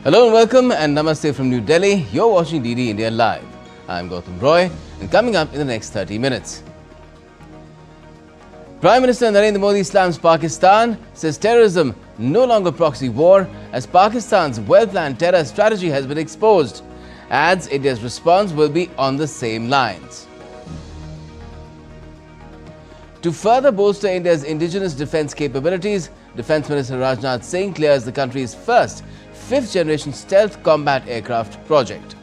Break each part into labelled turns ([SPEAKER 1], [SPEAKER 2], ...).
[SPEAKER 1] Hello and welcome and namaste from New Delhi. You're watching DD India Live. I'm Gautam Roy and coming up in the next 30 minutes. Prime Minister Narendra Modi slams Pakistan, says terrorism no longer proxy war as Pakistan's well-planned terror strategy has been exposed. Adds India's response will be on the same lines. To further bolster India's indigenous defence capabilities, Defence Minister Rajnath Singh clears the country's first fifth-generation stealth combat aircraft project.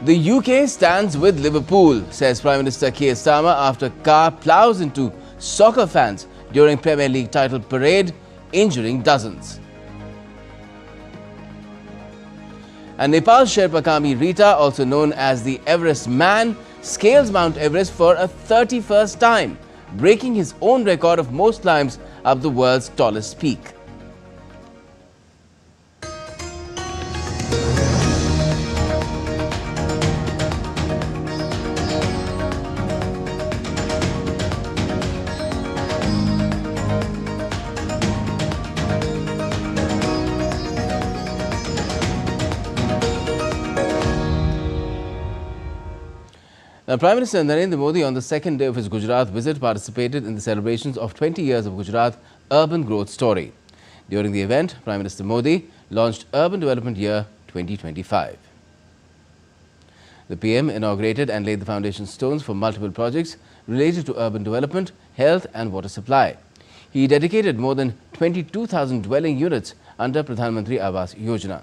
[SPEAKER 1] The UK stands with Liverpool, says Prime Minister Keir Starmer after car ploughs into soccer fans during Premier League title parade, injuring dozens. And Nepal's Sherpa Kami Rita, also known as the Everest Man, scales Mount Everest for a 31st time, breaking his own record of most climbs up the world's tallest peak. Now, Prime Minister Narendra Modi on the second day of his Gujarat visit participated in the celebrations of 20 years of Gujarat urban growth story. During the event, Prime Minister Modi launched Urban Development Year 2025. The PM inaugurated and laid the foundation stones for multiple projects related to urban development, health and water supply. He dedicated more than 22,000 dwelling units under Pradhan Mantri Awas Yojana.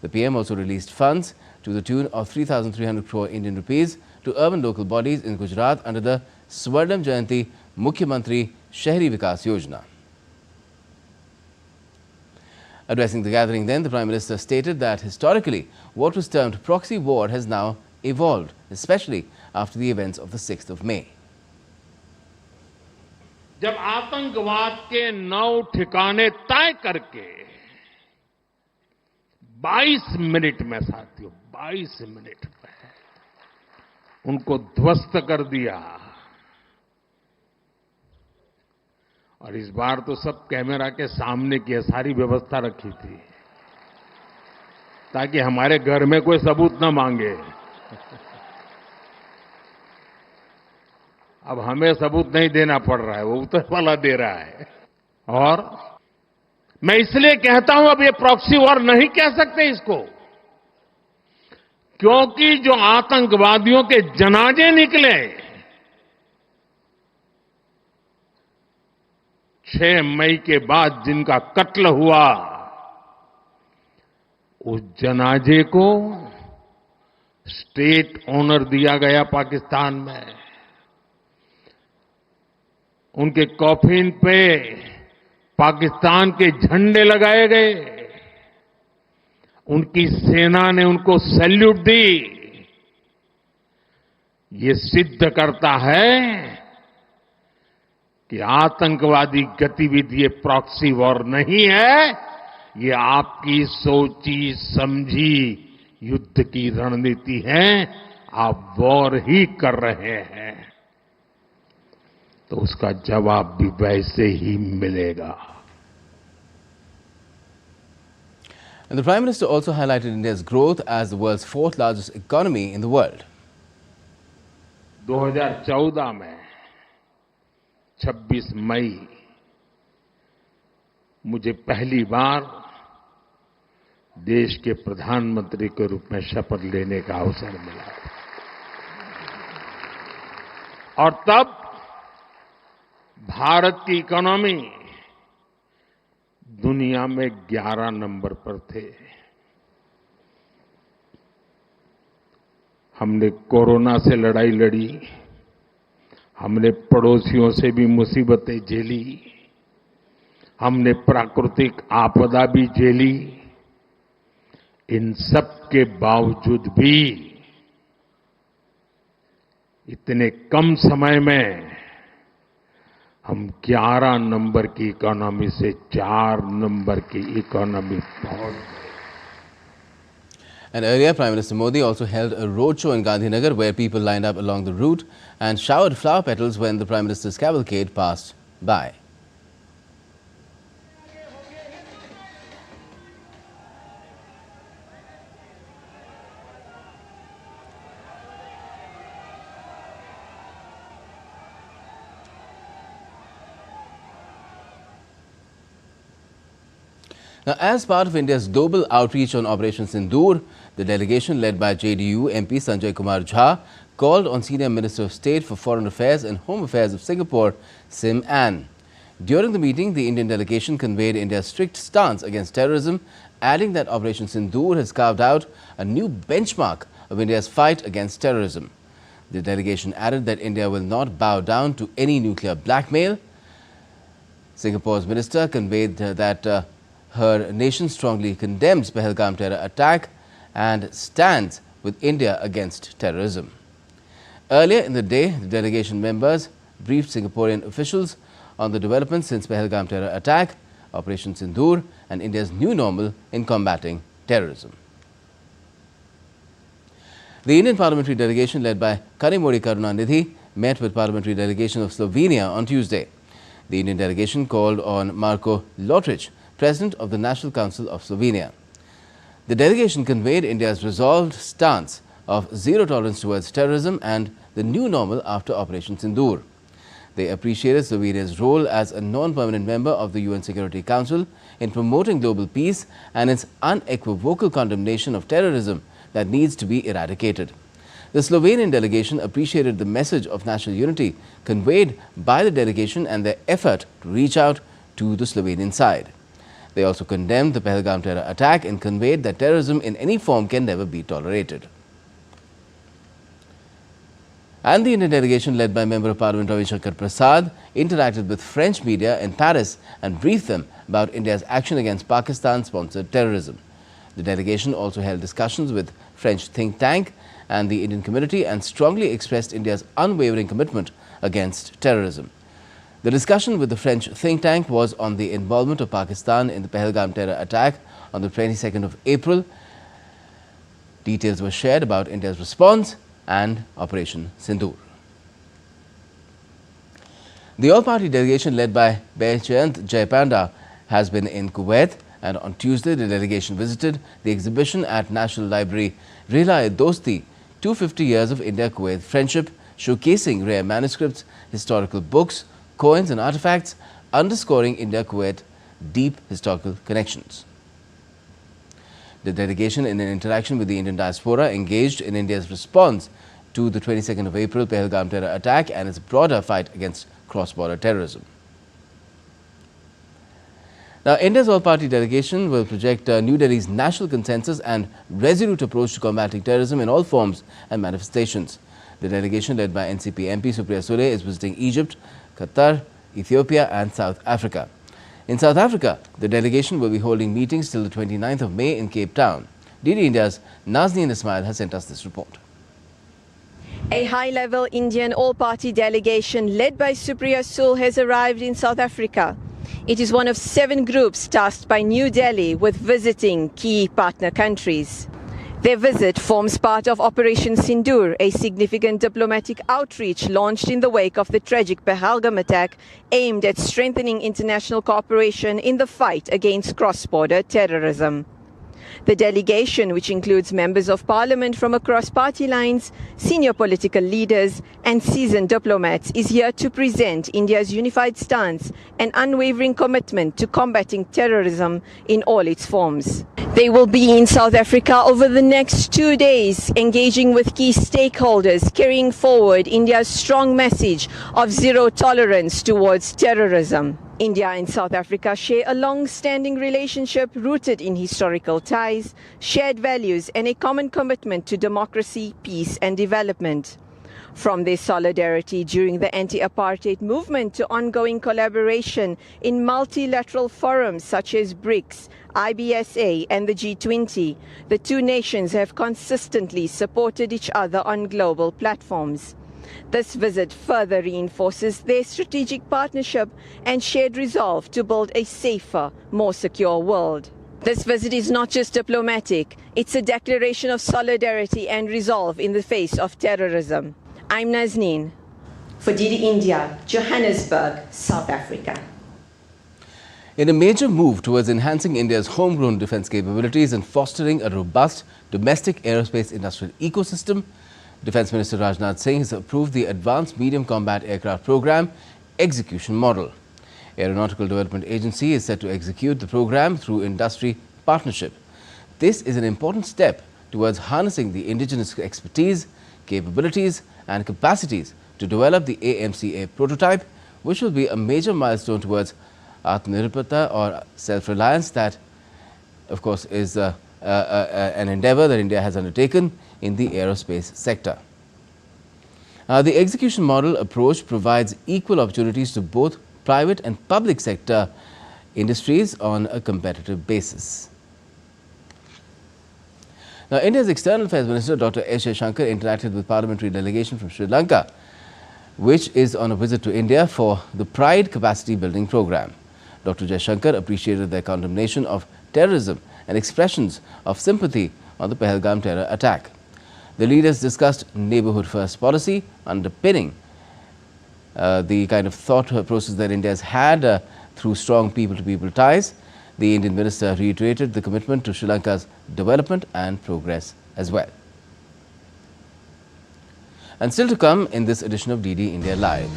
[SPEAKER 1] The PM also released funds to the tune of 3,300 crore Indian rupees to urban local bodies in Gujarat under the Swarnam Jayanti Mukhyamantri Shahri Vikas Yojana. Addressing the gathering then, the Prime Minister stated that historically what was termed proxy war has now evolved, especially after the events of the 6th of May.
[SPEAKER 2] जब आतंकवाद के 9 ठिकाने तय करके 22 minute में साथियों 22 minute में उनको ध्वस्त कर दिया और इस बार तो सब कैमरा के सामने की सारी व्यवस्था रखी थी ताकि हमारे घर में कोई सबूत न मांगे। अब हमें सबूत नहीं देना पड़ रहा है, वो ऊपर वाला दे रहा है। और मैं इसलिए कहता हूं अब ये प्रॉक्सी वॉर नहीं कह सकते इसको, क्योंकि जो आतंकवादियों के जनाजे निकले 6 मई के बाद जिनका कत्ल हुआ, उस जनाजे को स्टेट ऑनर दिया गया पाकिस्तान में। उनके कॉफिन पे पाकिस्तान के झंडे लगाए गए, उनकी सेना ने उनको सैल्यूट दी। ये सिद्ध करता है कि आतंकवादी गतिविधि ये प्रॉक्सी वॉर नहीं है, ये आपकी सोची समझी युद्ध की रणनीति है। आप वॉर ही कर रहे हैं तो उसका जवाब भी वैसे ही मिलेगा।
[SPEAKER 1] And the Prime Minister also highlighted India's growth as the world's 4th largest economy in the world.
[SPEAKER 2] 2014 में 26 मई मुझे पहली बार देश के प्रधानमंत्री के रूप में शपथ लेने का अवसर मिला और तब भारत की इकोनॉमी दुनिया में 11 नंबर पर थे। हमने कोरोना से लड़ाई लड़ी, हमने पड़ोसियों से भी मुसीबतें झेली, हमने प्राकृतिक आपदा भी झेली। इन सब के बावजूद भी इतने कम समय में हम 11 नंबर की इकोनॉमी से 4 नंबर की इकोनॉमी पहुंच गए।
[SPEAKER 1] And earlier, Prime Minister Modi also held a roadshow in Gandhinagar where people lined up along the route and showered flower petals when the Prime Minister's cavalcade passed by. Now, as part of India's global outreach on Operation Sindoor, the delegation led by JDU MP Sanjay Kumar Jha called on Senior Minister of State for Foreign Affairs and Home Affairs of Singapore, Sim Ann. During the meeting, the Indian delegation conveyed India's strict stance against terrorism, adding that Operation Sindoor has carved out a new benchmark of India's fight against terrorism. The delegation added that India will not bow down to any nuclear blackmail. Singapore's minister conveyed that her nation strongly condemns Pahalgam terror attack and stands with India against terrorism. Earlier in the day, the delegation members briefed Singaporean officials on the developments since Pahalgam terror attack, Operation Sindoor, and India's new normal in combating terrorism. The Indian parliamentary delegation led by Kanimozhi Karunanidhi met with parliamentary delegation of Slovenia on Tuesday. The Indian delegation called on Marko Lotric, President of the National Council of Slovenia. The delegation conveyed India's resolved stance of zero tolerance towards terrorism and the new normal after Operation Sindoor. They appreciated Slovenia's role as a non-permanent member of the UN Security Council in promoting global peace and its unequivocal condemnation of terrorism that needs to be eradicated. The Slovenian delegation appreciated the message of national unity conveyed by the delegation and their effort to reach out to the Slovenian side. They also condemned the Pahalgam terror attack and conveyed that terrorism in any form can never be tolerated. And the Indian delegation led by Member of Parliament Ravi Shankar Prasad interacted with French media in Paris and briefed them about India's action against Pakistan-sponsored terrorism. The delegation also held discussions with French think tank and the Indian community and strongly expressed India's unwavering commitment against terrorism. The discussion with the French think tank was on the involvement of Pakistan in the Pahalgam terror attack on the 22nd of April. Details were shared about India's response and Operation Sindoor. The all-party delegation led by Bechayant Jayapanda has been in Kuwait, and on Tuesday the delegation visited the exhibition at National Library Rila-e-Dosti, 250 years of India-Kuwait friendship, showcasing rare manuscripts, historical books, coins and artifacts, underscoring India-Kuwait deep historical connections. The delegation, in an interaction with the Indian diaspora, engaged in India's response to the 22nd of April Pahalgam terror attack and its broader fight against cross-border terrorism. Now, India's all-party delegation will project New Delhi's national consensus and resolute approach to combating terrorism in all forms and manifestations. The delegation, led by NCP MP Supriya Sule, is visiting Egypt, Qatar, Ethiopia and South Africa. In South Africa, the delegation will be holding meetings till the 29th of May in Cape Town. DD India's Nazneen Ismail has sent us this report.
[SPEAKER 3] A high-level Indian all-party delegation led by Supriya Sule has arrived in South Africa. It is one of 7 groups tasked by New Delhi with visiting key partner countries. Their visit forms part of Operation Sindoor, a significant diplomatic outreach launched in the wake of the tragic Pahalgam attack aimed at strengthening international cooperation in the fight against cross-border terrorism. The delegation, which includes members of parliament from across party lines, senior political leaders and seasoned diplomats, is here to present India's unified stance and unwavering commitment to combating terrorism in all its forms. They will be in South Africa over the next 2 days, engaging with key stakeholders, carrying forward India's strong message of zero tolerance towards terrorism. India and South Africa share a long-standing relationship rooted in historical ties, shared values and a common commitment to democracy, peace and development. From their solidarity during the anti-apartheid movement to ongoing collaboration in multilateral forums such as BRICS, IBSA and the G20, the two nations have consistently supported each other on global platforms. This visit further reinforces their strategic partnership and shared resolve to build a safer, more secure world. This visit is not just diplomatic, it's a declaration of solidarity and resolve in the face of terrorism. I'm Nazneen for DD India, Johannesburg, South Africa.
[SPEAKER 1] In a major move towards enhancing India's homegrown defense capabilities and fostering a robust domestic aerospace industrial ecosystem, Defence Minister Rajnath Singh has approved the Advanced Medium Combat Aircraft Programme Execution Model. Aeronautical Development Agency is set to execute the program through industry partnership. This is an important step towards harnessing the indigenous expertise, capabilities and capacities to develop the AMCA prototype, which will be a major milestone towards Atmanirbharta or self-reliance that, of course, is an endeavor that India has undertaken in the aerospace sector. The execution model approach provides equal opportunities to both private and public sector industries on a competitive basis. Now, India's External Affairs Minister Dr. S. Jaishankar interacted with parliamentary delegation from Sri Lanka, which is on a visit to India for the Pride Capacity Building Program. Dr. Jaishankar appreciated their condemnation of terrorism and expressions of sympathy on the Pahalgam terror attack. The leaders discussed neighbourhood first policy underpinning the kind of thought process that India has had through strong people-to-people ties. The Indian minister reiterated the commitment to Sri Lanka's development and progress as well. And still to come in this edition of DD India Live.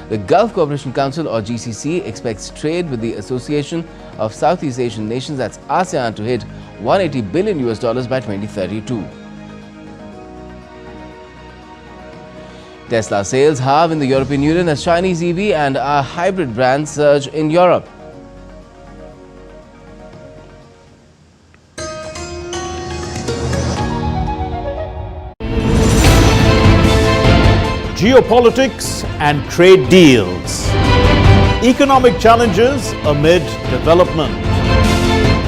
[SPEAKER 1] The Gulf Cooperation Council or GCC expects trade with the Association of Southeast Asian Nations, that's ASEAN, to hit $180 billion by 2032. Tesla sales halve in the European Union as Chinese EV and hybrid brands surge in Europe.
[SPEAKER 4] Geopolitics and trade deals. Economic challenges amid development.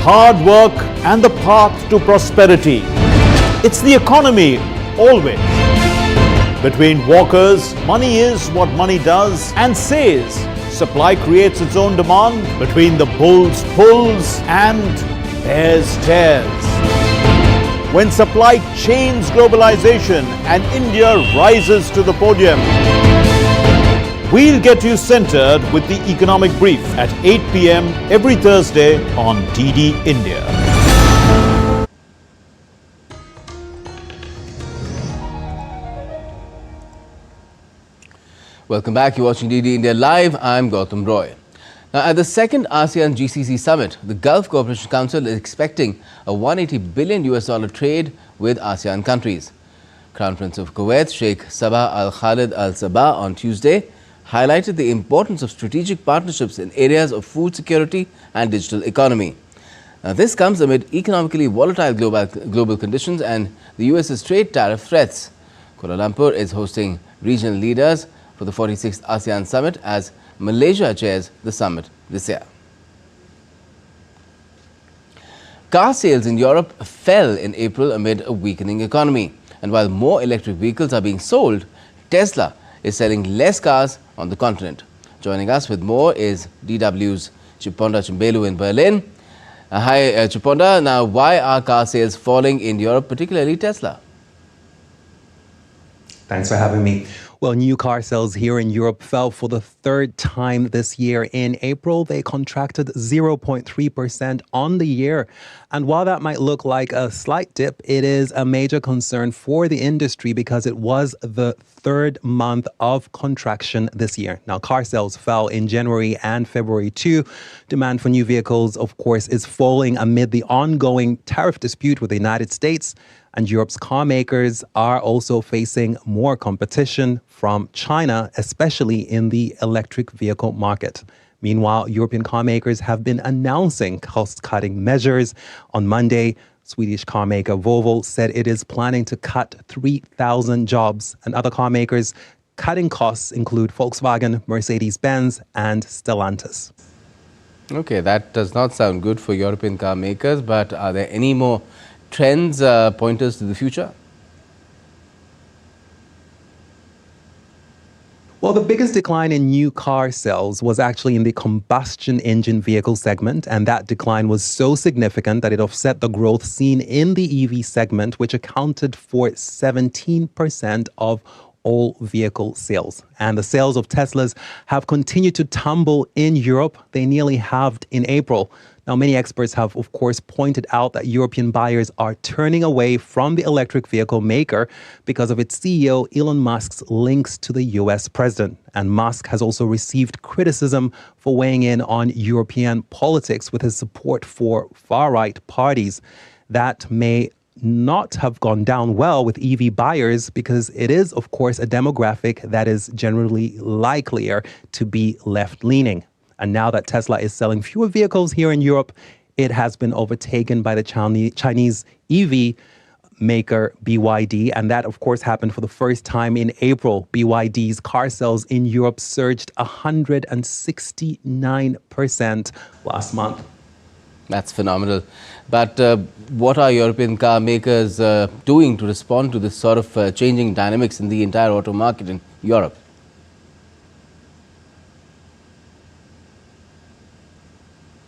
[SPEAKER 4] Hard work and the path to prosperity. It's the economy always. Between walkers, money is what money does and says. Supply creates its own demand. Between the bulls pulls and bears tears. When supply chains globalization and India rises to the podium. We'll get you centered with the Economic Brief at 8 p.m. every Thursday on DD India.
[SPEAKER 1] Welcome back. You're watching DD India Live. I'm Gautam Roy. Now, at the second ASEAN GCC summit, the Gulf Cooperation Council is expecting a $180 billion trade with ASEAN countries. Crown Prince of Kuwait, Sheikh Sabah Al Khalid Al Sabah, on Tuesday highlighted the importance of strategic partnerships in areas of food security and digital economy. Now, this comes amid economically volatile global conditions and the US's trade tariff threats. Kuala Lumpur is hosting regional leaders for the 46th ASEAN Summit as Malaysia chairs the summit this year. Car sales in Europe fell in April amid a weakening economy. And while more electric vehicles are being sold, Tesla is selling less cars on the continent. Joining us with more is DW's Chiponda Chimbelu in Berlin. Hi, Chiponda. Now, why are car sales falling in Europe, particularly Tesla?
[SPEAKER 5] Thanks for having me.
[SPEAKER 6] Well, new car sales here in Europe fell for the third time this year. In April, they contracted 0.3% on the year. And while that might look like a slight dip, it is a major concern for the industry because it was the third month of contraction this year. Now, car sales fell in January and February too. Demand for new vehicles, of course, is falling amid the ongoing tariff dispute with the United States. And Europe's car makers are also facing more competition from China, especially in the electric vehicle market. Meanwhile, European car makers have been announcing cost-cutting measures. On Monday, Swedish car maker Volvo said it is planning to cut 3,000 jobs. And other car makers cutting costs include Volkswagen, Mercedes-Benz, and Stellantis.
[SPEAKER 1] Okay, that does not sound good for European car makers, but are there any more trends, pointers to the future?
[SPEAKER 6] Well, the biggest decline in new car sales was actually in the combustion engine vehicle segment, and that decline was so significant that it offset the growth seen in the EV segment, which accounted for 17% of all vehicle sales. And the sales of Teslas have continued to tumble in Europe. They nearly halved in April Now, many experts have, of course, pointed out that European buyers are turning away from the electric vehicle maker because of its CEO, Elon Musk's links to the US president. And Musk has also received criticism for weighing in on European politics with his support for far-right parties. That may not have gone down well with EV buyers because it is, of course, a demographic that is generally likelier to be left-leaning. And now that Tesla is selling fewer vehicles here in Europe, it has been overtaken by the Chinese EV maker BYD. And that, of course, happened for the first time in April. BYD's car sales in Europe surged 169% last month.
[SPEAKER 1] That's phenomenal. But what are European car makers doing to respond to this sort of changing dynamics in the entire auto market in Europe?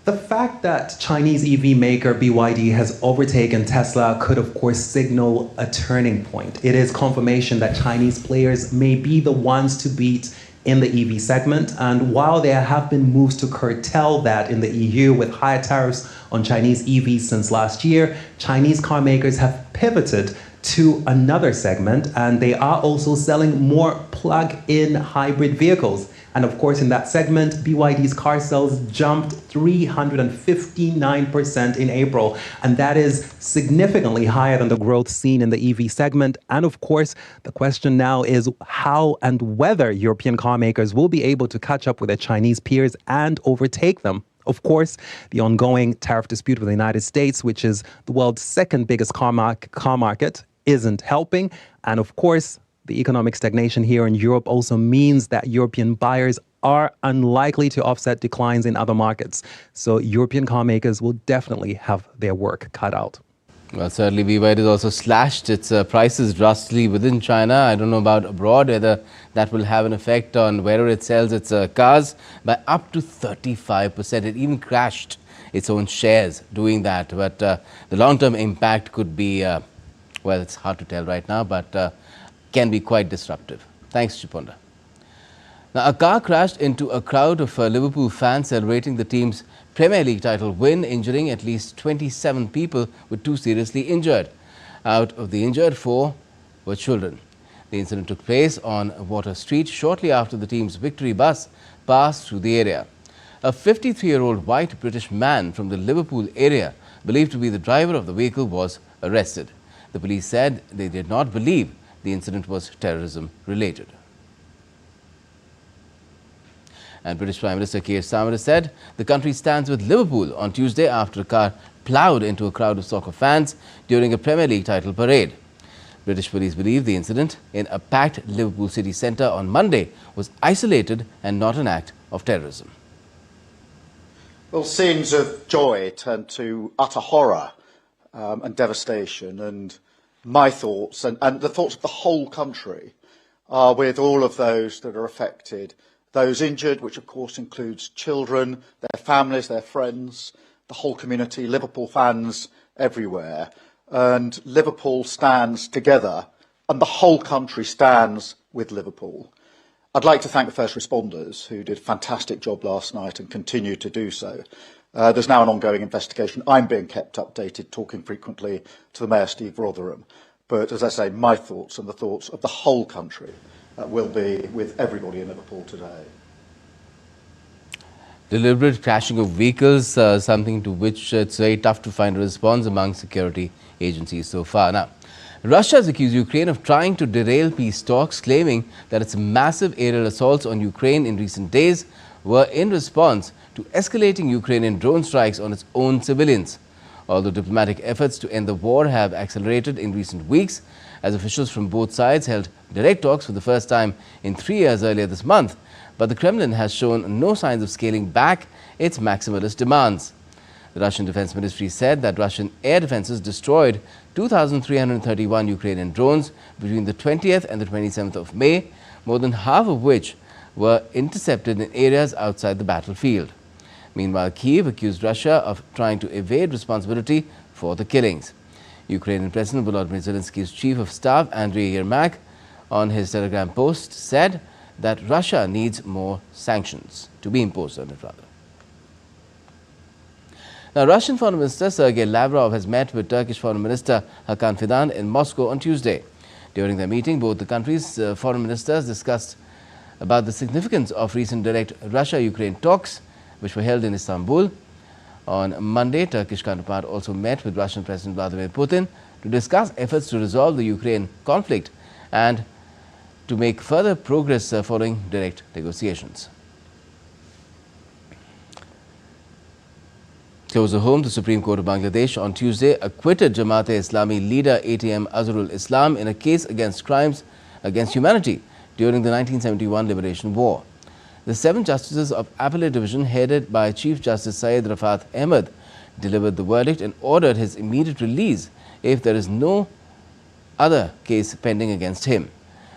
[SPEAKER 6] The fact that Chinese EV maker BYD has overtaken Tesla could, of course, signal a turning point. It is confirmation that Chinese players may be the ones to beat in the EV segment. And while there have been moves to curtail that in the EU with higher tariffs on Chinese EVs since last year, Chinese car makers have pivoted to another segment, and they are also selling more plug-in hybrid vehicles. And of course, in that segment, BYD's car sales jumped 359% in April. And that is significantly higher than the growth seen in the EV segment. And of course, the question now is how and whether European car makers will be able to catch up with their Chinese peers and overtake them. Of course, the ongoing tariff dispute with the United States, which is the world's second biggest car market, isn't helping. And of course, the economic stagnation here in Europe also means that European buyers are unlikely to offset declines in other markets. So European car makers will definitely have their work cut out.
[SPEAKER 1] Well, certainly BYD has also slashed its prices drastically within China. I don't know about abroad, whether that will have an effect on wherever it sells its cars by up to 35%. It even crashed its own shares doing that. But the long-term impact could be, well, it's hard to tell right now, but can be quite disruptive. Thanks, Chiponda. Now, a car crashed into a crowd of Liverpool fans celebrating the team's Premier League title win, injuring at least 27 people, with 2 seriously injured. Out of the injured, 4 were children. The incident took place on Water Street shortly after the team's victory bus passed through the area. A 53-year-old white British man from the Liverpool area, believed to be the driver of the vehicle, was arrested. The police said they did not believe the incident was terrorism related. And British Prime Minister Keir Starmer said the country stands with Liverpool on Tuesday after a car ploughed into a crowd of soccer fans during a Premier League title parade. British police believe the incident in a packed Liverpool city centre on Monday was isolated and not an act of terrorism.
[SPEAKER 5] Well, scenes of joy turned to utter horror and devastation, and my thoughts and the thoughts of the whole country are with all of those that are affected, those injured, which of course includes children, their families, their friends, the whole community, Liverpool fans everywhere. And Liverpool stands together, and the whole country stands with Liverpool. I'd like to thank the first responders who did a fantastic job last night and continue to do so. There's now an ongoing investigation. I'm being kept updated, talking frequently to the Mayor, Steve Rotherham. But as I say, my thoughts and the thoughts of the whole country will be with everybody in Liverpool today.
[SPEAKER 1] Deliberate crashing of vehicles, something to which it's very tough to find a response among security agencies so far. Now, Russia has accused Ukraine of trying to derail peace talks, claiming that its massive aerial assaults on Ukraine in recent days were in response to escalating Ukrainian drone strikes on its own civilians. Although diplomatic efforts to end the war have accelerated in recent weeks, as officials from both sides held direct talks for the first time in 3 years earlier this month, but the Kremlin has shown no signs of scaling back its maximalist demands. The Russian Defense Ministry said that Russian air defenses destroyed 2,331 Ukrainian drones between the 20th and the 27th of May, more than half of which were intercepted in areas outside the battlefield. Meanwhile, Kyiv accused Russia of trying to evade responsibility for the killings. Ukrainian President Volodymyr Zelensky's chief of staff, Andriy Yermak, on his Telegram post said that Russia needs more sanctions to be imposed on it, rather. Now, Russian Foreign Minister Sergei Lavrov has met with Turkish Foreign Minister Hakan Fidan in Moscow on Tuesday. During their meeting, both the countries' foreign ministers discussed about the significance of recent direct Russia-Ukraine talks, which were held in Istanbul. On Monday, Turkish counterpart also met with Russian President Vladimir Putin to discuss efforts to resolve the Ukraine conflict and to make further progress following direct negotiations. Closer home, the Supreme Court of Bangladesh on Tuesday acquitted Jamaat-e-Islami leader ATM Azharul Islam in a case against crimes against humanity during the 1971 Liberation War. The 7 justices of Appellate Division, headed by Chief Justice Syed Rafat Ahmed, delivered the verdict and ordered his immediate release if there is no other case pending against him.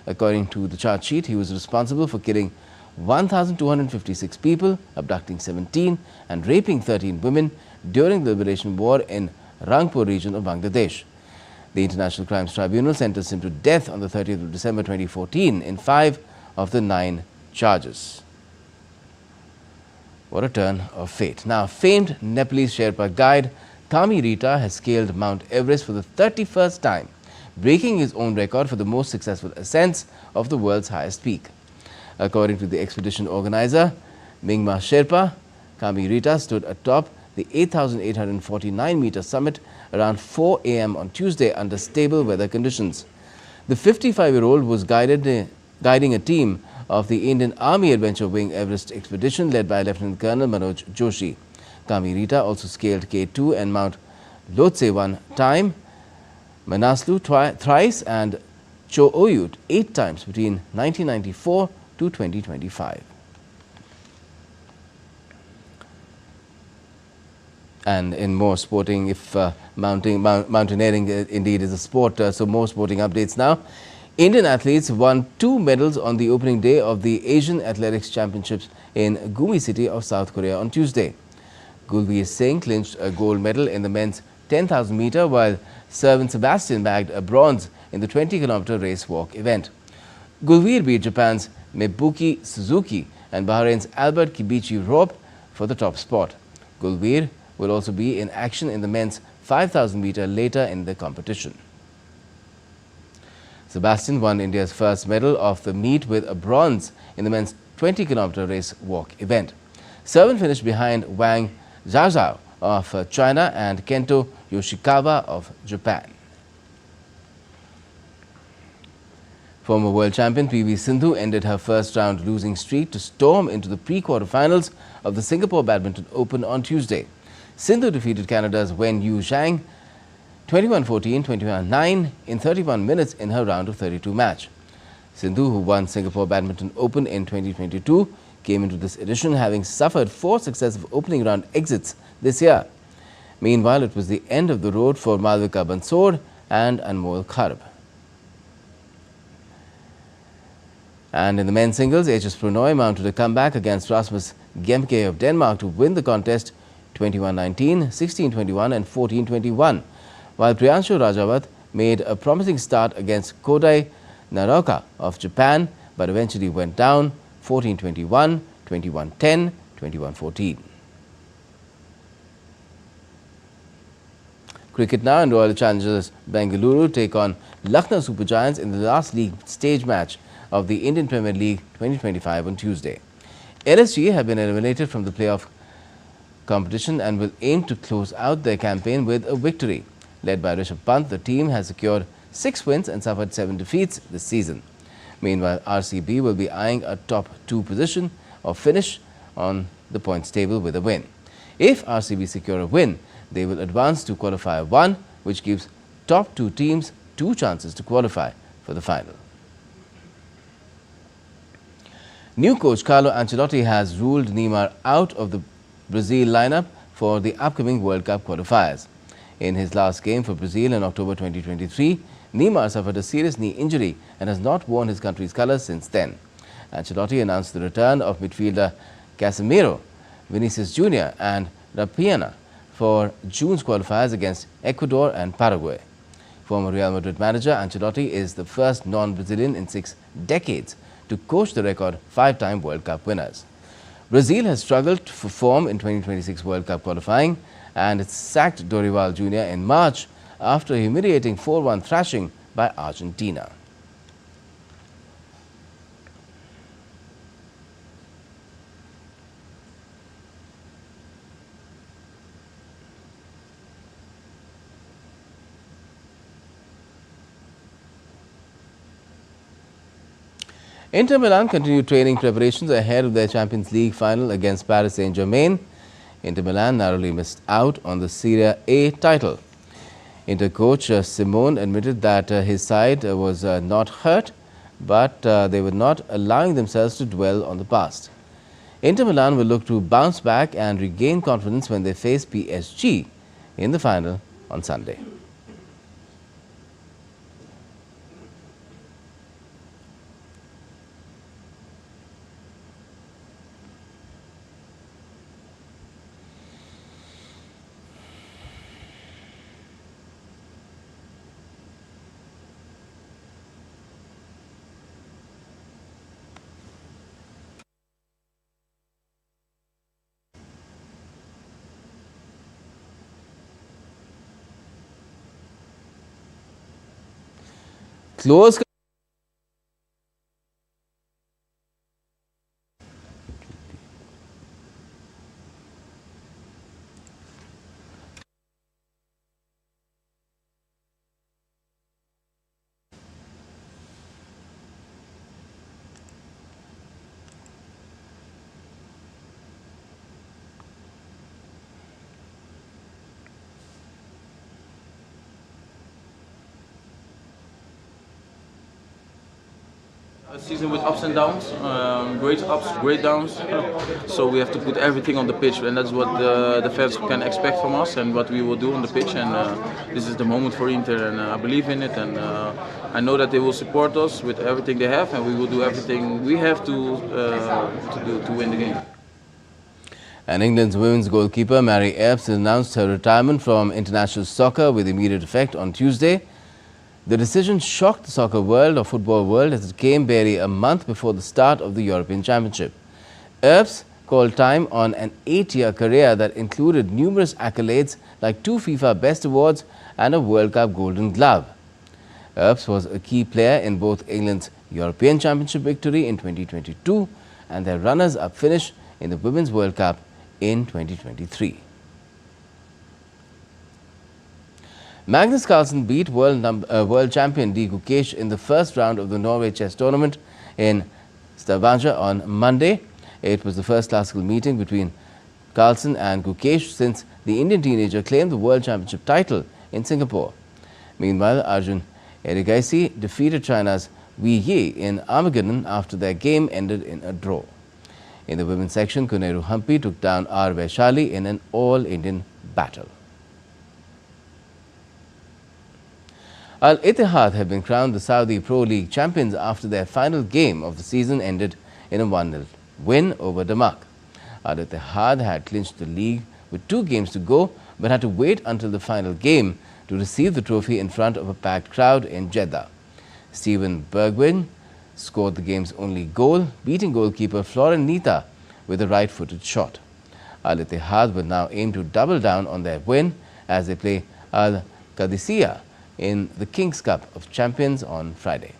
[SPEAKER 1] According to the charge sheet, he was responsible for killing 1,256 people, abducting 17 and raping 13 women during the Liberation War in Rangpur region of Bangladesh. The International Crimes Tribunal sentenced him to death on the 30th of December 2014 in 5 of the 9 charges. What a turn of fate. Now, famed Nepalese Sherpa guide Kami Rita has scaled Mount Everest for the 31st time, breaking his own record for the most successful ascents of the world's highest peak. According to the expedition organizer, Mingma Sherpa, Kami Rita stood atop the 8,849-meter summit around 4 a.m. on Tuesday under stable weather conditions. The 55-year-old was guiding a team of the Indian Army Adventure Wing Everest expedition led by Lieutenant Colonel Manoj Joshi. Kami Rita also scaled K2 and Mount Lhotse one time, Manaslu thrice and Cho Oyut 8 times between 1994 to 2025. And in more sporting, if mountaineering indeed is a sport, so more sporting updates now. Indian athletes won 2 medals on the opening day of the Asian Athletics Championships in Gumi City of South Korea on Tuesday. Gulveer Singh clinched a gold medal in the men's 10,000 meter, while Servin Sebastian bagged a bronze in the 20-kilometer race walk event. Gulveer beat Japan's Mebuki Suzuki and Bahrain's Albert Kibichi Rope for the top spot. Gulveer will also be in action in the men's 5,000 meter later in the competition. Sebastian won India's first medal of the meet with a bronze in the men's 20-kilometer race walk event. Servin finished behind Wang Zhaozhou of China and Kento Yoshikawa of Japan. Former world champion PV Sindhu ended her first round losing streak to storm into the pre-quarterfinals of the Singapore Badminton Open on Tuesday. Sindhu defeated Canada's Wen Yu Zhang 21-14, 21-9 in 31 minutes in her round of 32 match. Sindhu, who won Singapore Badminton Open in 2022, came into this edition having suffered 4 successive opening round exits this year. Meanwhile, it was the end of the road for Malvika Bansod and Anmol Kharb. And in the men's singles, HS Pranoy mounted a comeback against Rasmus Gemke of Denmark to win the contest 21-19, 16-21 and 14-21, while Priyanshu Rajawat made a promising start against Kodai Naraoka of Japan, but eventually went down 14-21, 21-10, 21-14. Cricket now, and Royal Challengers Bengaluru take on Lucknow Super Giants in the last league stage match of the Indian Premier League 2025 on Tuesday. LSG have been eliminated from the playoff competition and will aim to close out their campaign with a victory. Led by Rishabh Pant, the team has secured 6 wins and suffered 7 defeats this season. Meanwhile, RCB will be eyeing a top 2 position or finish on the points table with a win. If RCB secure a win, they will advance to qualifier 1, which gives top 2 teams 2 chances to qualify for the final. New coach Carlo Ancelotti has ruled Neymar out of the Brazil lineup for the upcoming World Cup qualifiers. In his last game for Brazil in October 2023, Neymar suffered a serious knee injury and has not worn his country's colours since then. Ancelotti announced the return of midfielder Casemiro, Vinicius Jr. and Rafinha for June's qualifiers against Ecuador and Paraguay. Former Real Madrid manager Ancelotti is the first non-Brazilian in 6 decades to coach the record 5-time World Cup winners. Brazil has struggled for form in 2026 World Cup qualifying and it sacked Dorival Jr. in March after a humiliating 4-1 thrashing by Argentina. Inter Milan continued training preparations ahead of their Champions League final against Paris Saint-Germain. Inter Milan narrowly missed out on the Serie A title. Inter coach Simone admitted that his side was not hurt, but they were not allowing themselves to dwell on the past. Inter Milan will look to bounce back and regain confidence when they face PSG in the final on Sunday. Close.
[SPEAKER 7] A season with ups and downs, great ups, great downs. So we have to put everything on the pitch, and that's what the fans can expect from us, and what we will do on the pitch. And this is the moment for Inter, and I believe in it, and I know that they will support us with everything they have, and we will do everything we have to do to win the game.
[SPEAKER 1] And England's women's goalkeeper Mary Earps announced her retirement from international soccer with immediate effect on Tuesday. The decision shocked the soccer world or football world as it came barely a month before the start of the European Championship. Earps called time on an 8-year career that included numerous accolades like 2 FIFA Best Awards and a World Cup Golden Glove. Earps was a key player in both England's European Championship victory in 2022 and their runners-up finish in the Women's World Cup in 2023. Magnus Carlsen beat world champion D. Gukesh in the first round of the Norway Chess Tournament in Stavanger on Monday. It was the first classical meeting between Carlsen and Gukesh since the Indian teenager claimed the World Championship title in Singapore. Meanwhile, Arjun Erigaisi defeated China's Wei Yi in Armageddon after their game ended in a draw. In the women's section, Koneru Hampi took down R. Vaishali in an all-Indian battle. Al Ittihad have been crowned the Saudi Pro League champions after their final game of the season ended in a 1-0 win over Damak. Al Ittihad had clinched the league with 2 games to go but had to wait until the final game to receive the trophy in front of a packed crowd in Jeddah. Steven Bergwijn scored the game's only goal, beating goalkeeper Florent Nita with a right-footed shot. Al Ittihad will now aim to double down on their win as they play Al Qadisiyah in the King's Cup of Champions on Friday.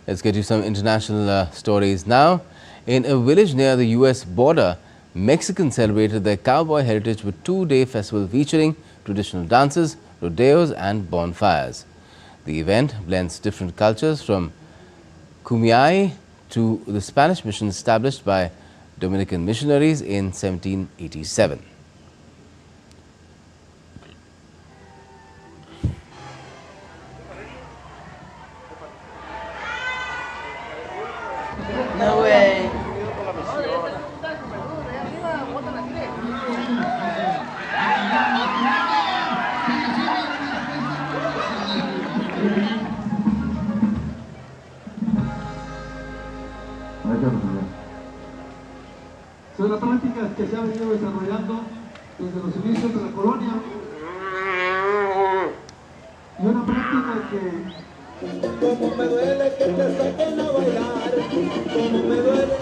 [SPEAKER 1] Let's get you some international stories now. In a village near the US border, Mexicans celebrated their cowboy heritage with two-day festival featuring traditional dances, rodeos and bonfires. The event blends different cultures from Kumeyaay to the Spanish mission established by Dominican missionaries in 1787.
[SPEAKER 8] No way.
[SPEAKER 9] Es una práctica que se ha venido desarrollando desde los inicios de la colonia y una práctica que... Como me duele que te saquen a bailar, como me duele...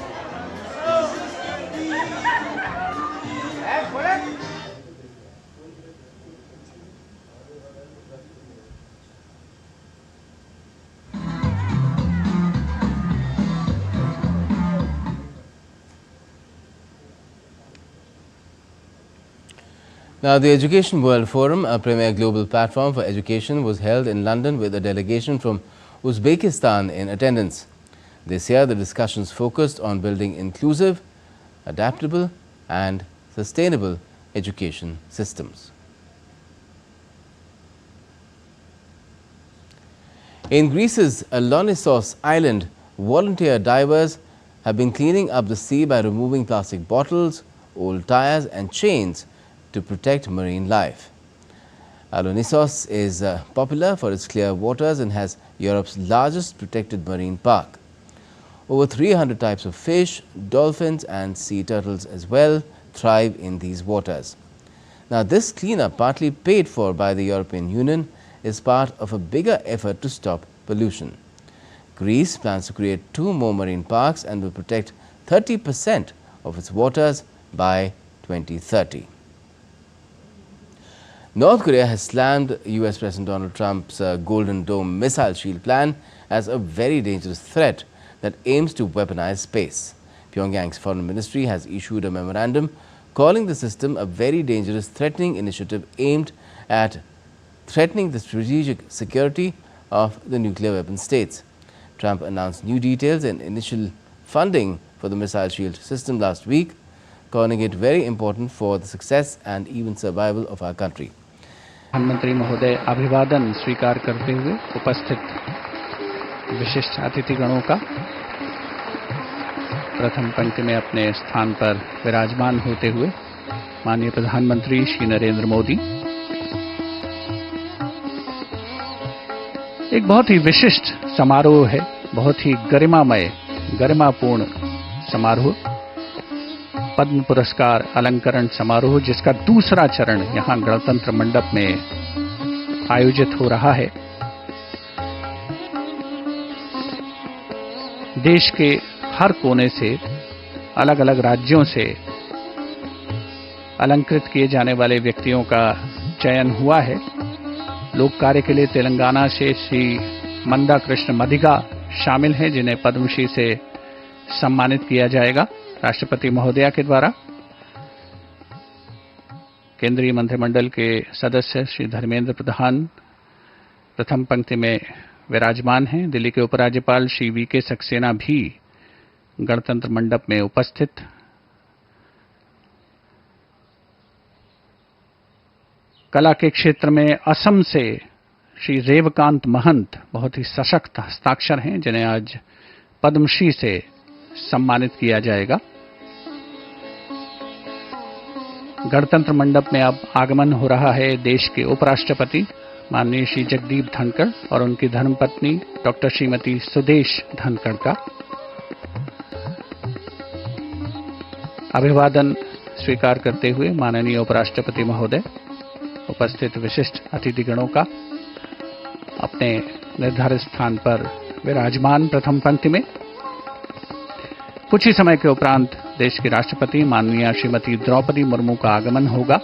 [SPEAKER 1] Now, the Education World Forum, a premier global platform for education, was held in London with a delegation from Uzbekistan in attendance. This year, the discussions focused on building inclusive, adaptable and sustainable education systems. In Greece's Alonissos Island, volunteer divers have been cleaning up the sea by removing plastic bottles, old tires and chains to protect marine life. Alonissos is popular for its clear waters and has Europe's largest protected marine park. Over 300 types of fish, dolphins and sea turtles as well thrive in these waters. Now, this cleanup, partly paid for by the European Union, is part of a bigger effort to stop pollution. Greece plans to create 2 more marine parks and will protect 30% of its waters by 2030. North Korea has slammed US President Donald Trump's Golden Dome missile shield plan as a very dangerous threat that aims to weaponize space. Pyongyang's foreign ministry has issued a memorandum calling the system a very dangerous threatening initiative aimed at threatening the strategic security of the nuclear weapon states. Trump announced new details and initial funding for the missile shield system last week, calling it very important for the success and even survival of our country.
[SPEAKER 10] प्रधानमंत्री महोदय अभिवादन स्वीकार करते हुए उपस्थित विशिष्ट अतिथिगणों का प्रथम पंक्ति में अपने स्थान पर विराजमान होते हुए माननीय प्रधानमंत्री श्री नरेंद्र मोदी एक बहुत ही विशिष्ट समारोह है, बहुत ही गरिमामय गरिमापूर्ण समारोह, पद्म पुरस्कार अलंकरण समारोह जिसका दूसरा चरण यहां गणतंत्र मंडप में आयोजित हो रहा है। देश के हर कोने से, अलग अलग राज्यों से अलंकृत किए जाने वाले व्यक्तियों का चयन हुआ है। लोक कार्य के लिए तेलंगाना से श्री मंदा कृष्ण मदिगा शामिल हैं, जिन्हें पद्मश्री से सम्मानित किया जाएगा राष्ट्रपति महोदया के द्वारा। केंद्रीय मंत्रिमंडल के सदस्य श्री धर्मेंद्र प्रधान प्रथम पंक्ति में विराजमान हैं। दिल्ली के उपराज्यपाल श्री वीके सक्सेना भी गणतंत्र मंडप में उपस्थित। कला के क्षेत्र में असम से श्री रेवकांत महंत बहुत ही सशक्त हस्ताक्षर हैं, जिन्हें आज पद्मश्री से सम्मानित किया जाएगा। गणतंत्र मंडप में अब आगमन हो रहा है देश के उपराष्ट्रपति माननीय श्री जगदीप धनखड़ और उनकी धर्मपत्नी डॉक्टर श्रीमती सुदेश धनखड़ का। अभिवादन स्वीकार करते हुए माननीय उपराष्ट्रपति महोदय उपस्थित विशिष्ट अतिथिगणों का अपने निर्धारित स्थान पर विराजमान प्रथम पंक्ति में। कुछ ही समय के उपरांत देश के राष्ट्रपति माननीय श्रीमती द्रौपदी मुर्मू का आगमन होगा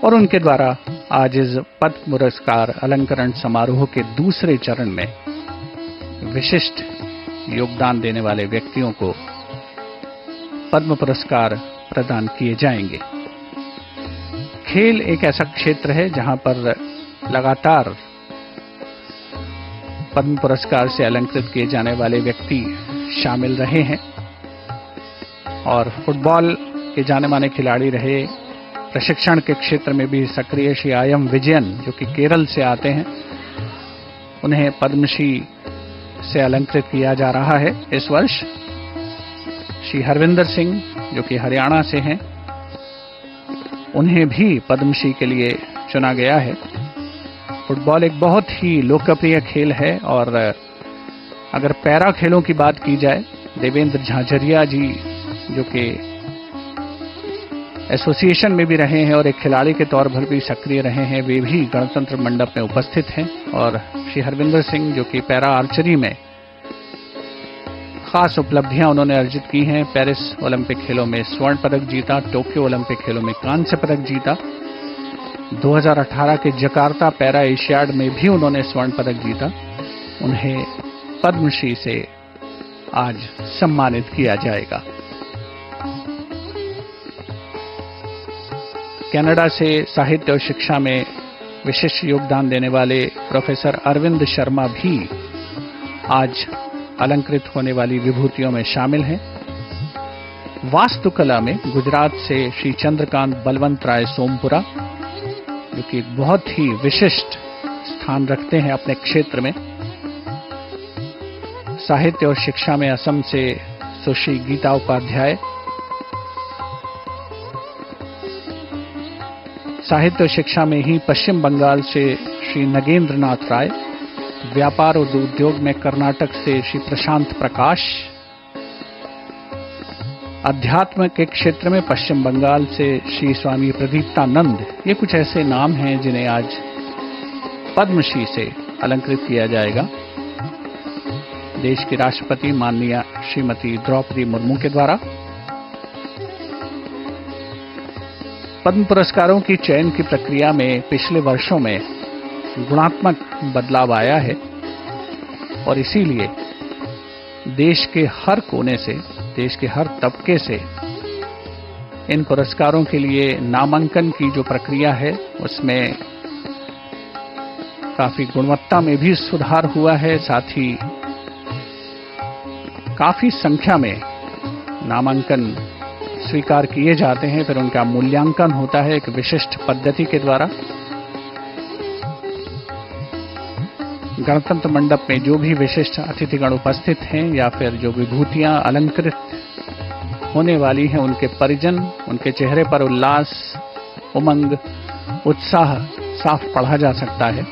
[SPEAKER 10] और उनके द्वारा आज इस पद्म पुरस्कार अलंकरण समारोह के दूसरे चरण में विशिष्ट योगदान देने वाले व्यक्तियों को पद्म पुरस्कार प्रदान किए जाएंगे। खेल एक ऐसा क्षेत्र है जहां पर लगातार पद्म पुरस्कार से अलंकृत किए जाने वाले व्यक्ति शामिल रहे हैं और फुटबॉल के जाने माने खिलाड़ी रहे, प्रशिक्षण के क्षेत्र में भी सक्रिय श्री आई.एम. विजयन जो कि केरल से आते हैं, उन्हें पद्मश्री से अलंकृत किया जा रहा है इस वर्ष। श्री हरविंदर सिंह जो कि हरियाणा से हैं, उन्हें भी पद्मश्री के लिए चुना गया है। फुटबॉल एक बहुत ही लोकप्रिय खेल है और अगर पैरा खेलों की बात की जाए, देवेंद्र झाझरिया जी जो कि एसोसिएशन में भी रहे हैं और एक खिलाड़ी के तौर पर भी सक्रिय रहे हैं, वे भी गणतंत्र मंडप में उपस्थित हैं। और श्री हरविंदर सिंह जो कि पैरा आर्चरी में खास उपलब्धियां उन्होंने अर्जित की हैं, पेरिस ओलंपिक खेलों में स्वर्ण पदक जीता, टोक्यो ओलंपिक खेलों में कांस्य पदक जीता, 2018 के जकार्ता पैरा एशियाड में भी उन्होंने स्वर्ण पदक जीता। उन्हें पद्मश्री से आज सम्मानित किया जाएगा। कनाडा से साहित्य और शिक्षा में विशिष्ट योगदान देने वाले प्रोफेसर अरविंद शर्मा भी आज अलंकृत होने वाली विभूतियों में शामिल हैं। वास्तुकला में गुजरात से श्री चंद्रकांत बलवंत राय सोमपुरा जो कि बहुत ही विशिष्ट स्थान रखते हैं अपने क्षेत्र में। साहित्य और शिक्षा में असम से सुश्री गीता उपाध्याय, साहित्य और शिक्षा में ही पश्चिम बंगाल से श्री नगेंद्र नाथ राय, व्यापार और उद्योग में कर्नाटक से श्री प्रशांत प्रकाश, अध्यात्म के क्षेत्र में पश्चिम बंगाल से श्री स्वामी प्रदीप्तानंद। ये कुछ ऐसे नाम हैं जिन्हें आज पद्मश्री से अलंकृत किया जाएगा देश की राष्ट्रपति माननीय श्रीमती द्रौपदी मुर्मू के द्वारा। पद्म पुरस्कारों की चयन की प्रक्रिया में पिछले वर्षों में गुणात्मक बदलाव आया है और इसीलिए देश के हर कोने से, देश के हर तबके से इन पुरस्कारों के लिए नामांकन की जो प्रक्रिया है उसमें काफी गुणवत्ता में भी सुधार हुआ है। साथ ही काफी संख्या में नामांकन स्वीकार किए जाते हैं, फिर उनका मूल्यांकन होता है एक विशिष्ट पद्धति के द्वारा। गणतंत्र मंडप में जो भी विशिष्ट अतिथिगण उपस्थित हैं या फिर जो विभूतियां अलंकृत होने वाली हैं, उनके परिजन, उनके चेहरे पर उल्लास, उमंग, उत्साह साफ पढ़ा जा सकता है।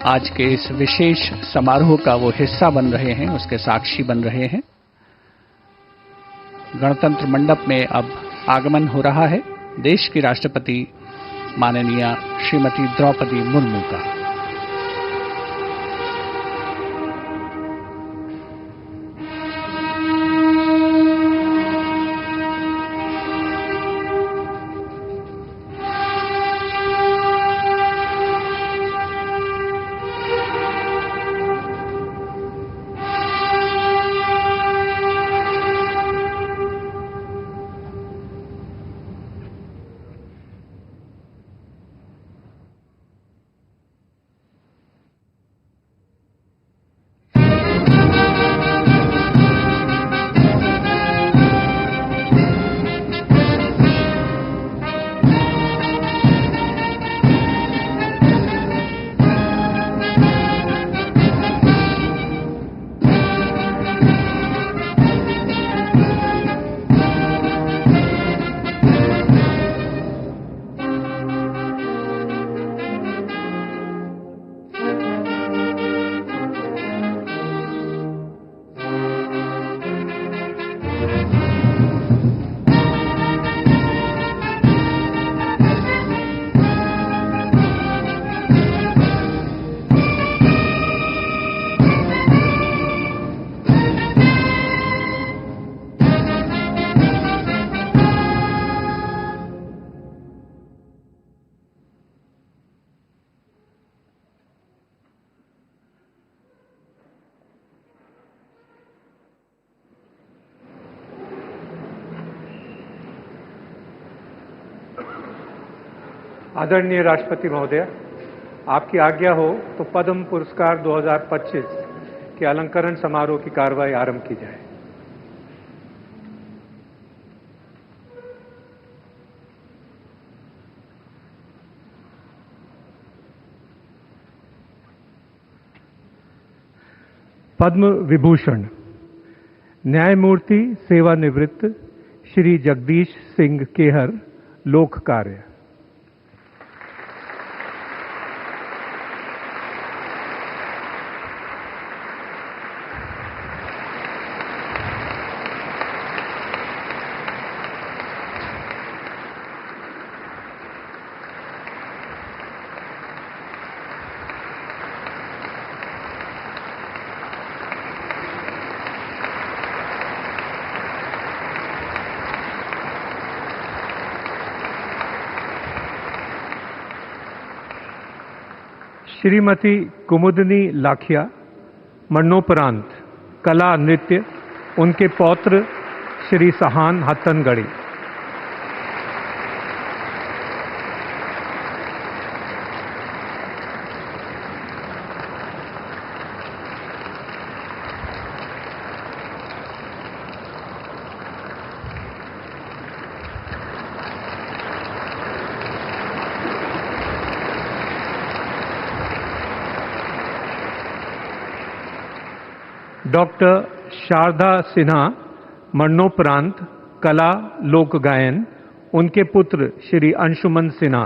[SPEAKER 10] आज के इस विशेष समारोह का वो हिस्सा बन रहे हैं, उसके साक्षी बन रहे हैं। गणतंत्र मंडप में अब आगमन हो रहा है देश की राष्ट्रपति माननीय श्रीमती द्रौपदी मुर्मू का।
[SPEAKER 8] आदरणीय राष्ट्रपति महोदय, आपकी आज्ञा हो तो पद्म पुरस्कार 2025 के अलंकरण समारोह की कार्रवाई आरंभ की जाए। पद्म विभूषण न्यायमूर्ति सेवानिवृत्त श्री जगदीश सिंह केहर, लोक कार्य। श्रीमती कुमुदनी लाखिया, मरणोपरांत कला नृत्य, उनके पौत्र श्री सहान हत्तनगढ़ी। डॉक्टर शारदा सिन्हा, मरणोपरांत कला लोक गायन, उनके पुत्र श्री अंशुमन सिन्हा।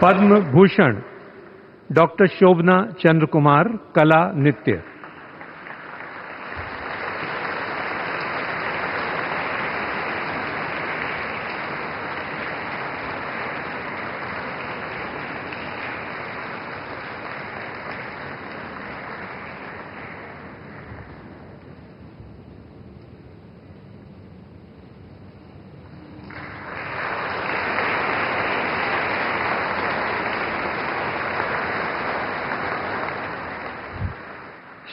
[SPEAKER 8] पद्म भूषण डॉक्टर शोभना चंद्र कुमार, कला नृत्य।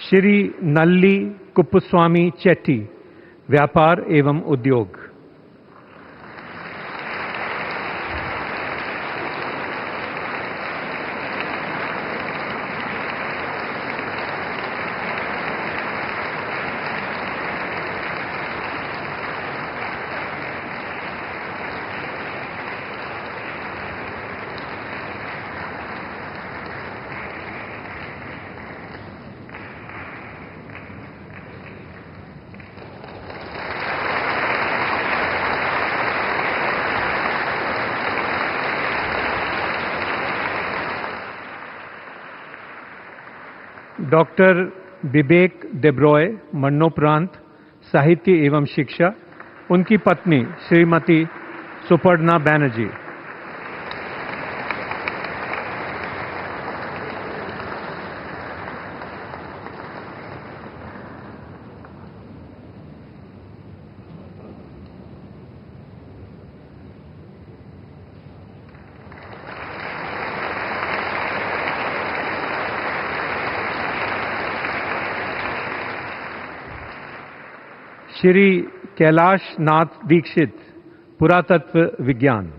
[SPEAKER 8] श्री नल्ली कुप्पुस्वामी चेट्टी, व्यापार एवं उद्योग। डॉक्टर विवेक देब्रॉय, मरणोपरांत साहित्य एवं शिक्षा, उनकी पत्नी श्रीमती सुपर्णा बैनर्जी। श्री कैलाश नाथ दीक्षित, पुरातत्व विज्ञान।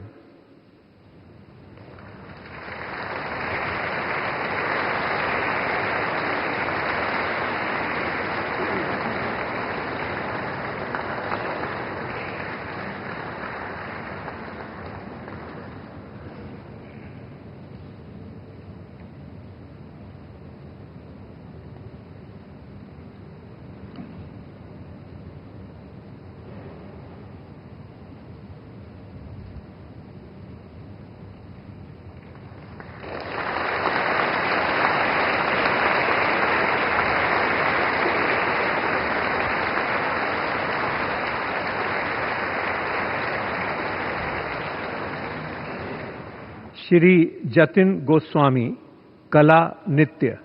[SPEAKER 8] श्री जतिन गोस्वामी, कला नृत्य।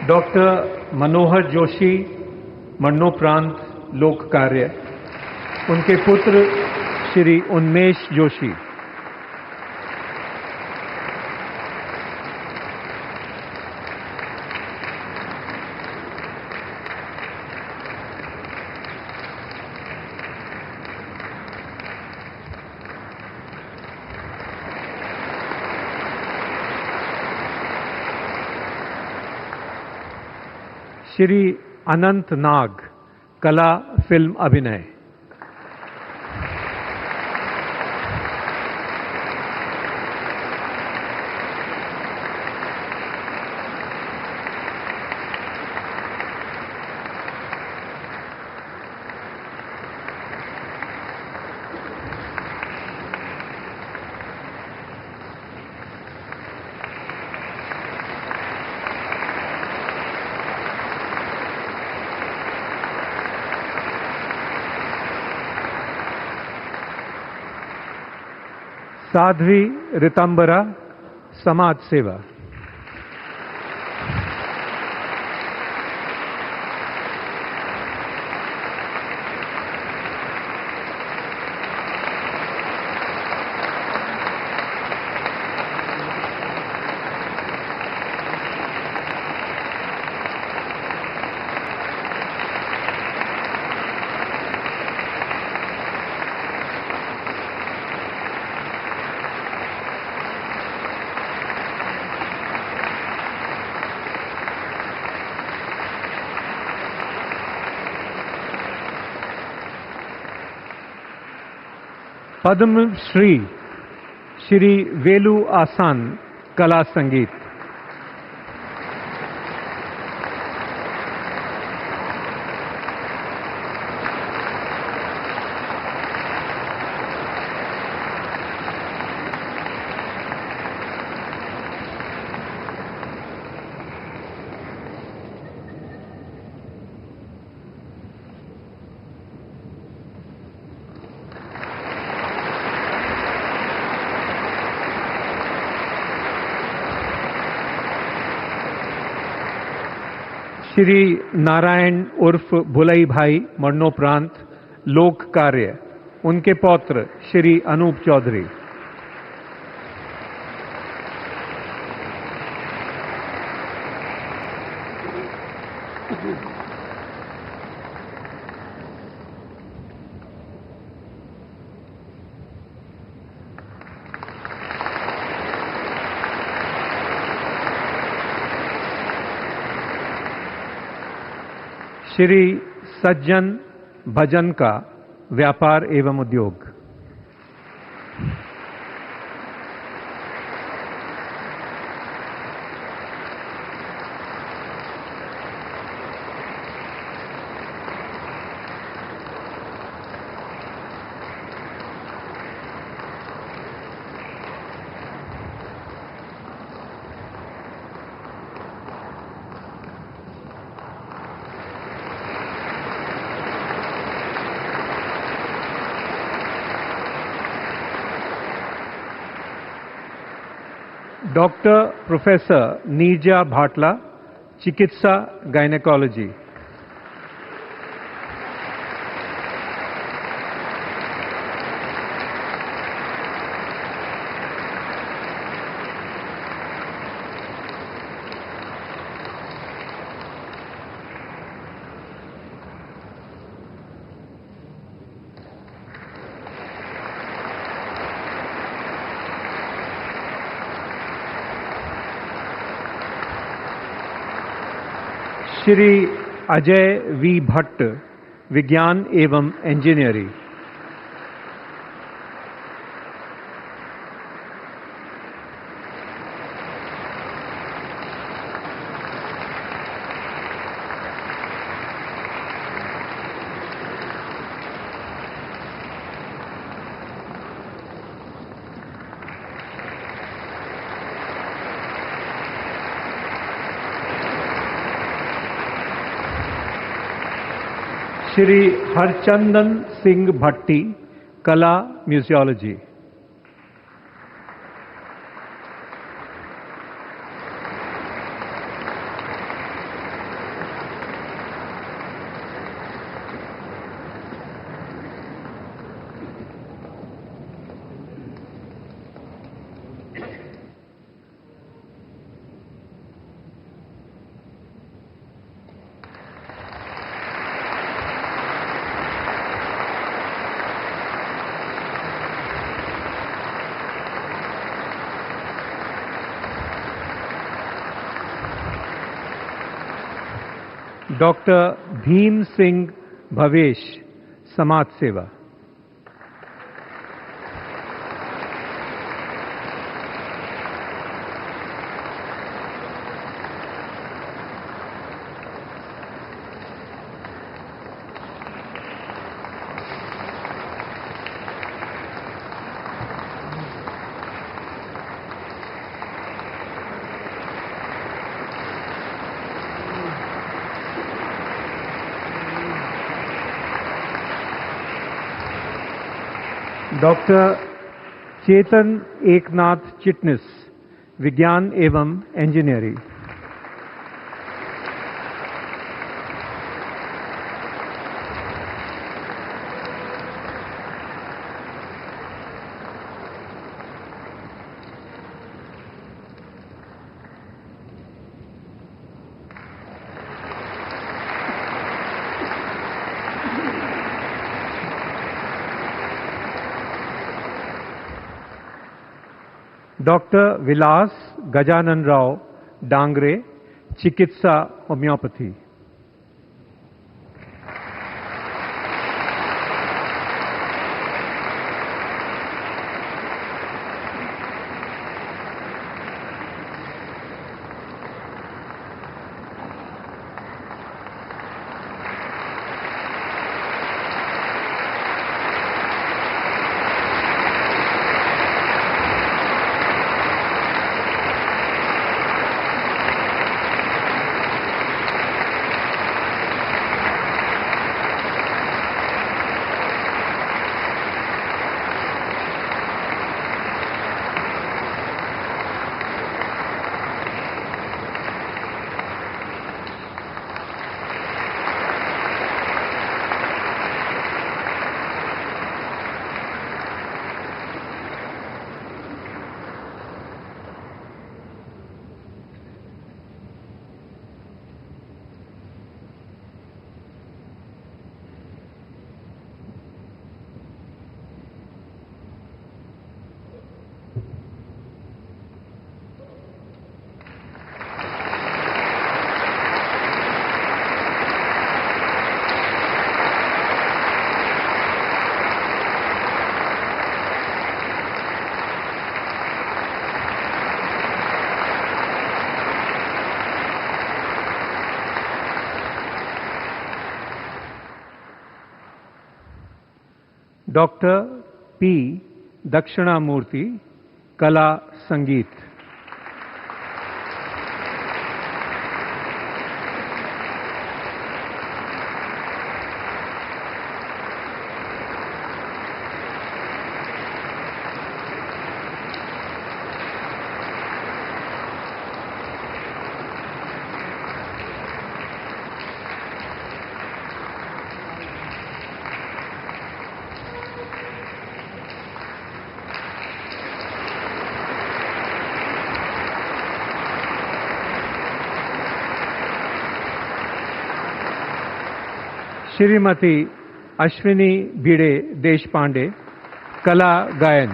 [SPEAKER 8] डॉक्टर मनोहर जोशी, मरणोपरांत लोक कार्य। उनके पुत्र श्री उन्मेष जोशी। श्री अनंत नाग, कला फिल्म अभिनय। साध्वी रितंबरा, समाज सेवा। पद्म श्री श्री वेलु आसान, कला संगीत। श्री नारायण उर्फ भुलई भाई, मरणोपरांत लोक कार्य। उनके पौत्र श्री अनूप चौधरी। श्री सज्जन भजन का, व्यापार एवं उद्योग। डॉक्टर प्रोफेसर नीरजा भाटला, चिकित्सा गायनेकोलॉजी। श्री अजय वी भट्ट, विज्ञान एवं इंजीनियरिंग। श्री हरचंदन सिंह भट्टी, कला म्यूजियोलॉजी। डॉक्टर भीम सिंह भवेश, समाज सेवा। डॉक्टर चेतन एकनाथ चिटनिस, विज्ञान एवं इंजीनियरिंग। डॉक्टर विलास गजानन राव डांगरे, चिकित्सा होम्योपैथी। डॉक्टर पी दक्षिणामूर्ति, कला संगीत। श्रीमती अश्विनी भिड़े देशपांडे, कला गायन।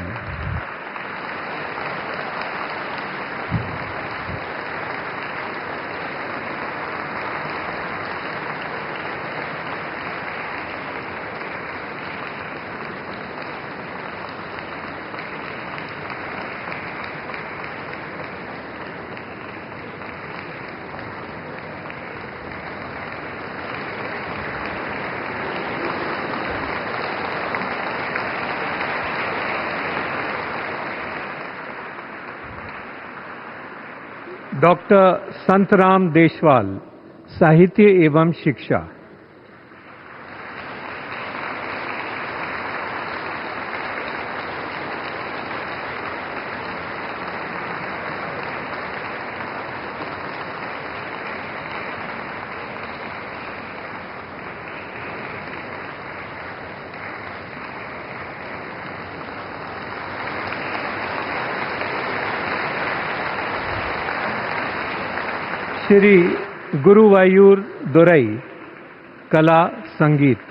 [SPEAKER 8] डॉक्टर संतराम देशवाल, साहित्य एवं शिक्षा। श्री गुरुवायूर दुरई, कला संगीत।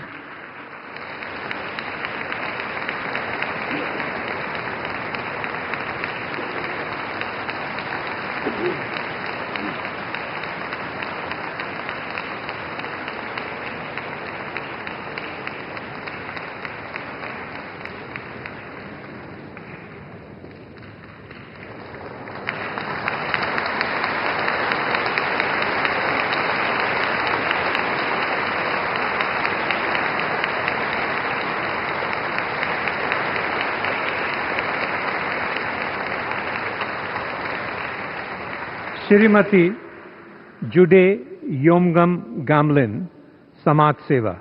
[SPEAKER 8] श्रीमती जुडे योमगम गामलिन, समाज सेवा।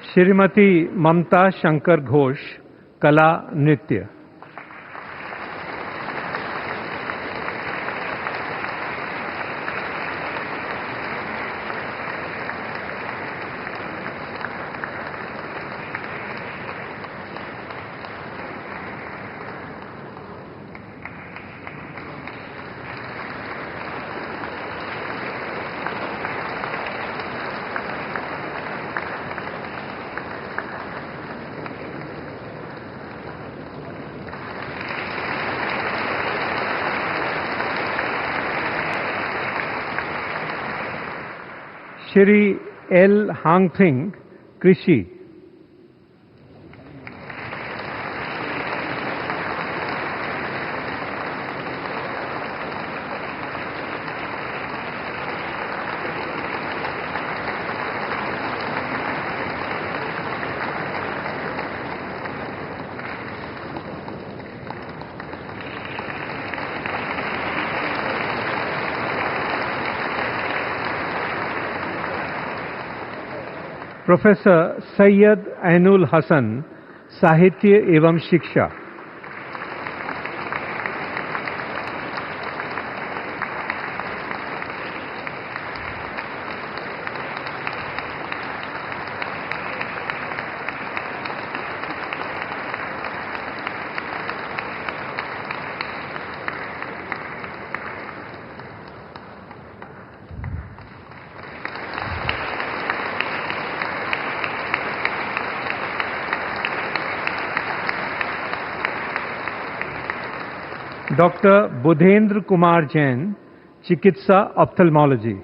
[SPEAKER 8] श्रीमती ममता शंकर घोष, कला नृत्य। श्री एल हांगथिंग, कृषि। प्रोफेसर सैयद ऐनुल हसन, साहित्य एवं शिक्षा। डॉक्टर बुधेंद्र कुमार जैन, चिकित्सा ऑप्थेल्मोलॉजी।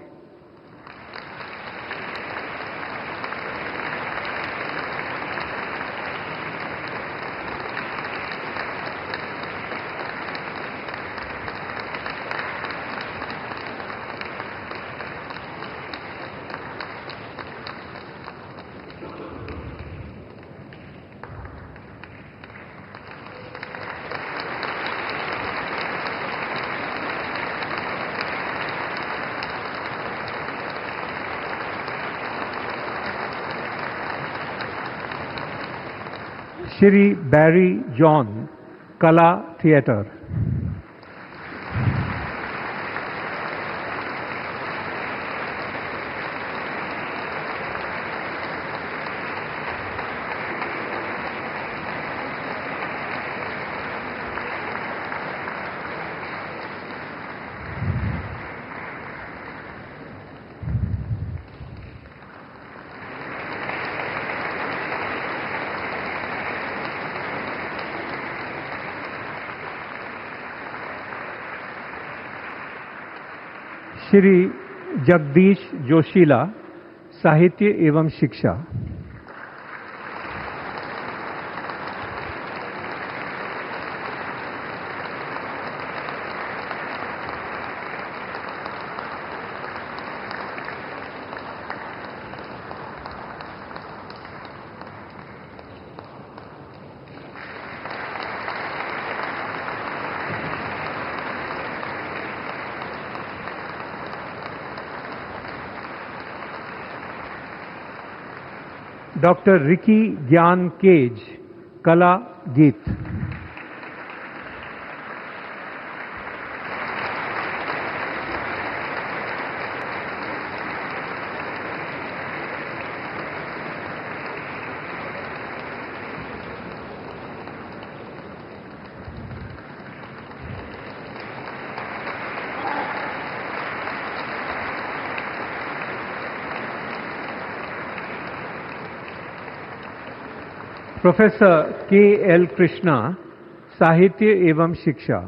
[SPEAKER 8] श्री बैरी जॉन, कला थिएटर। श्री जगदीश जोशीला, साहित्य एवं शिक्षा। डॉक्टर रिकी ज्ञान केज, कला गीत। प्रोफेसर के एल कृष्णा, साहित्य एवं शिक्षा।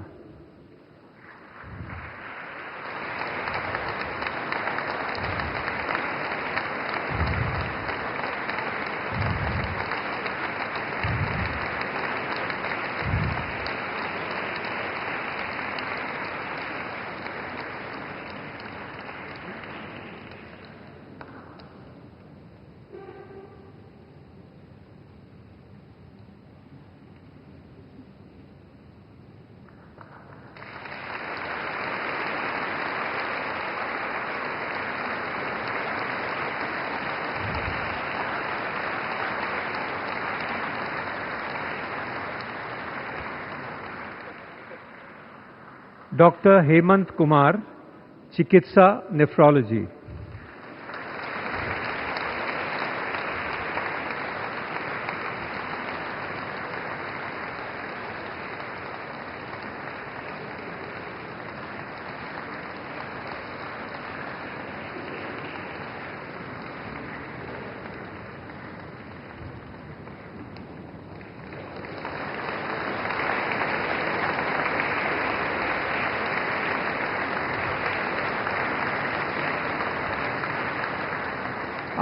[SPEAKER 8] डॉक्टर हेमंत कुमार, चिकित्सा नेफ्रोलॉजी।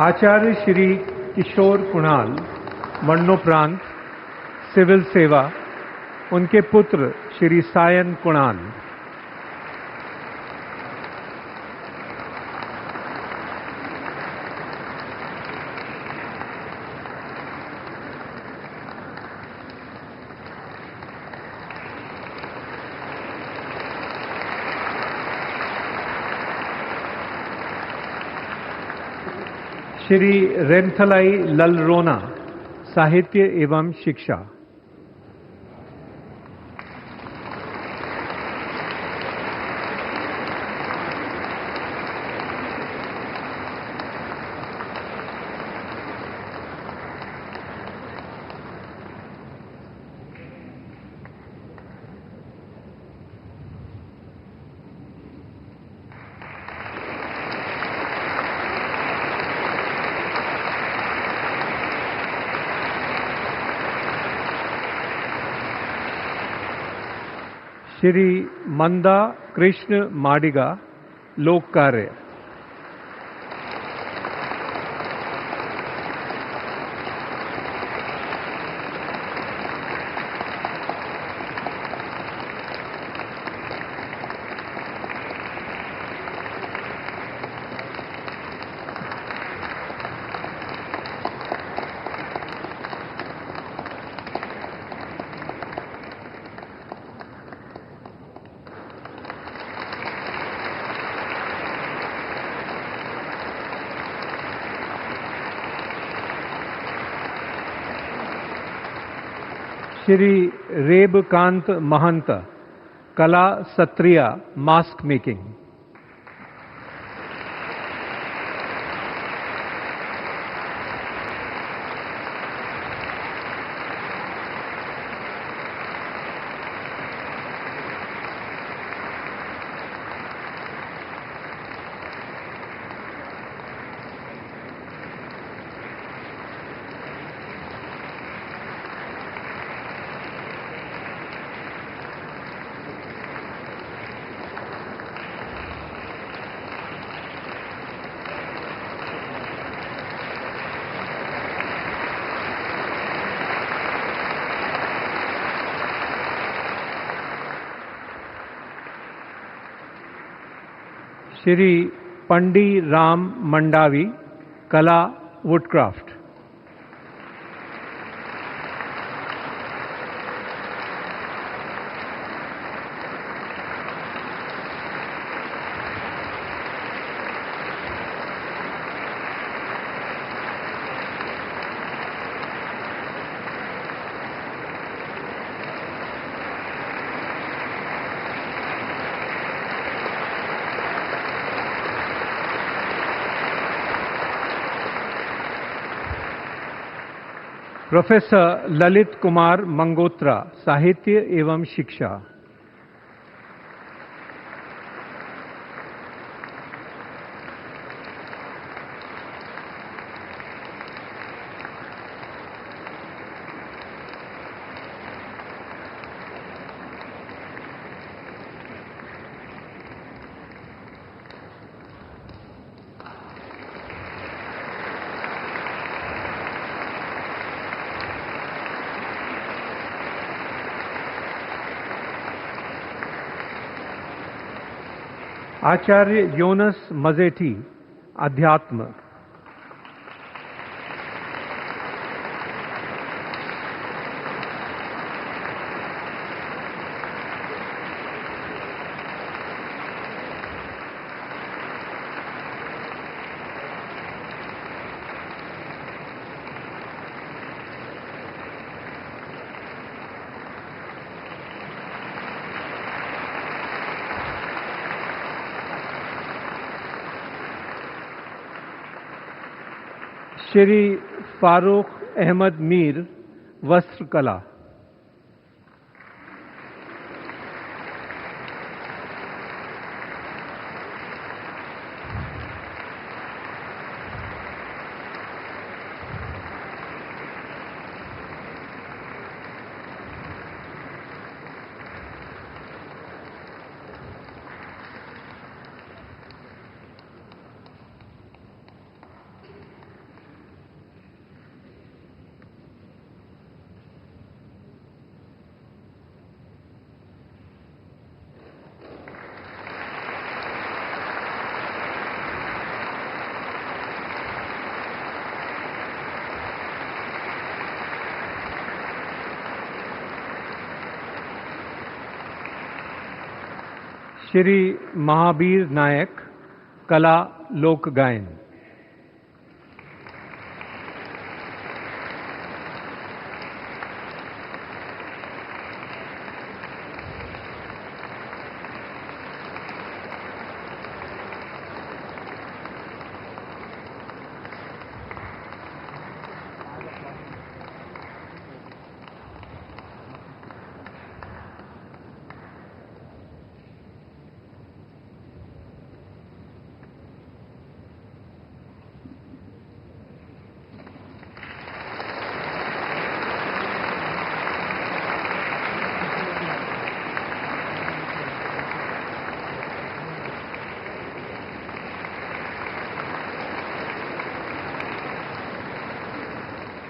[SPEAKER 8] आचार्य श्री किशोर कुणाल, मरणोपरांत, सिविल सेवा, उनके पुत्र श्री सायन कुणाल। श्री रेमथलाई ललरोना, साहित्य एवं शिक्षा। श्री मंदा कृष्ण माडिगा, लोक कार्य। श्री रेबकांत महंत, कला सत्रिया, मास्क मेकिंग। श्री पंडी राम मंडावी, कला वुडक्राफ्ट। प्रोफेसर ललित कुमार मंगोत्रा, साहित्य एवं शिक्षा। आचार्य योनस मजेठी, अध्यात्म। श्री फारूक अहमद मीर, वस्त्र कला। श्री महावीर नायक, कला लोक गायन।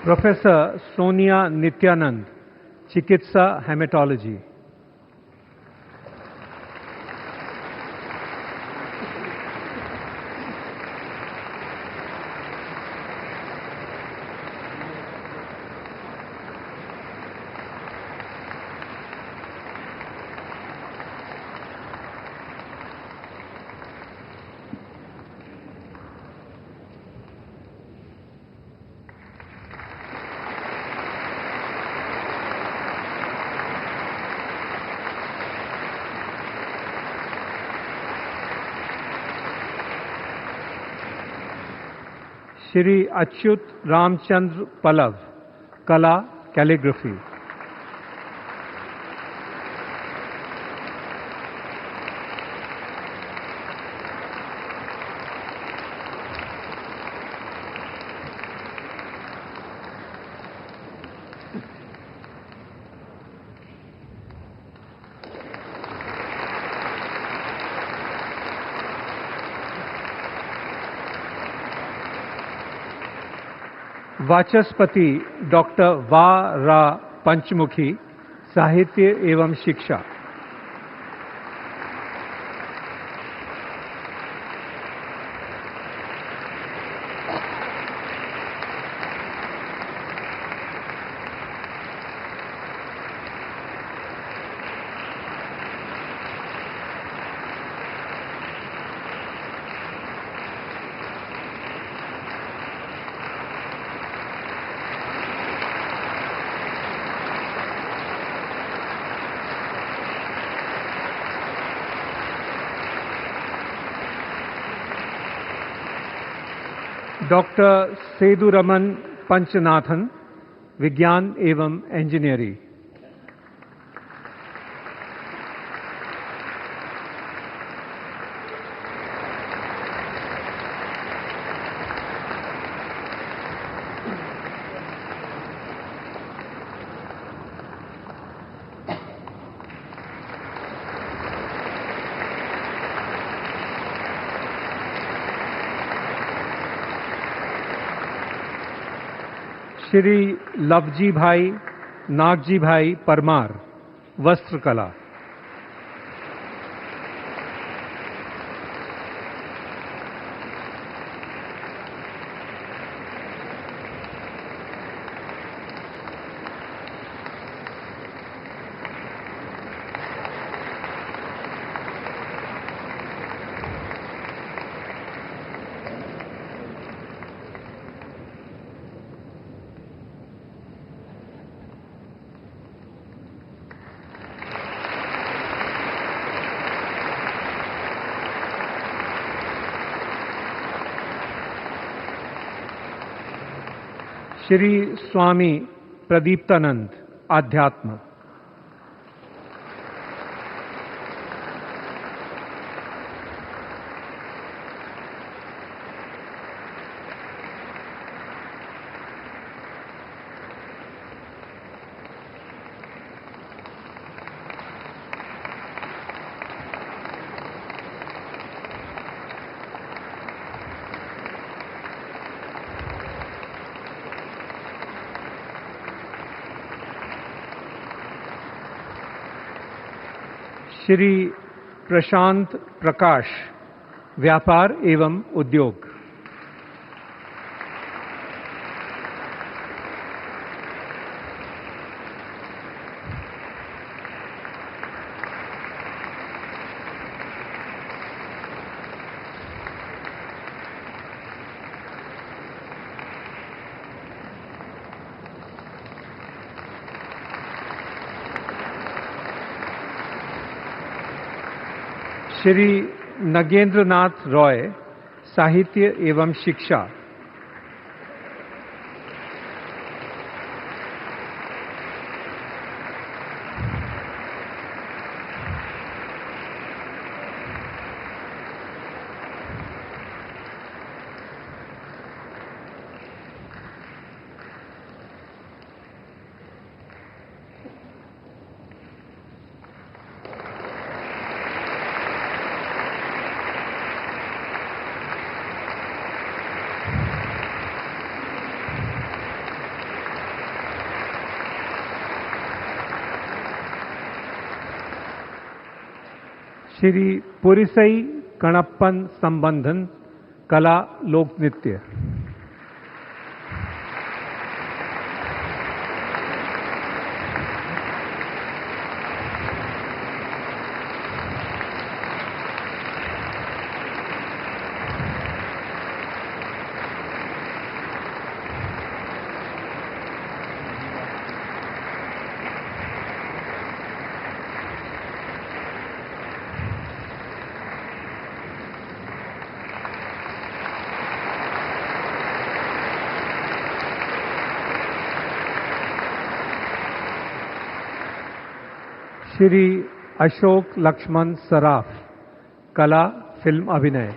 [SPEAKER 8] प्रोफेसर सोनिया नित्यानंद, चिकित्सा हेमेटोलॉजी। श्री अच्युत रामचंद्र पलव, कला कैलीग्राफी। वाचस्पति डॉक्टर वा रा पंचमुखी, साहित्य एवं शिक्षा। डॉक्टर सेदुरमन पंचनाथन, विज्ञान एवं इंजीनियरिंग। श्री लवजी भाई नागजी भाई परमार, वस्त्रकला। श्री स्वामी प्रदीप्तानंद, आध्यात्म। श्री प्रशांत प्रकाश, व्यापार एवं उद्योग। श्री नगेंद्रनाथ रॉय, साहित्य एवं शिक्षा। श्री पुरिसई कणप्पन संबंधन, कला लोक नृत्य। श्री अशोक लक्ष्मण सराफ, कला फिल्म अभिनय।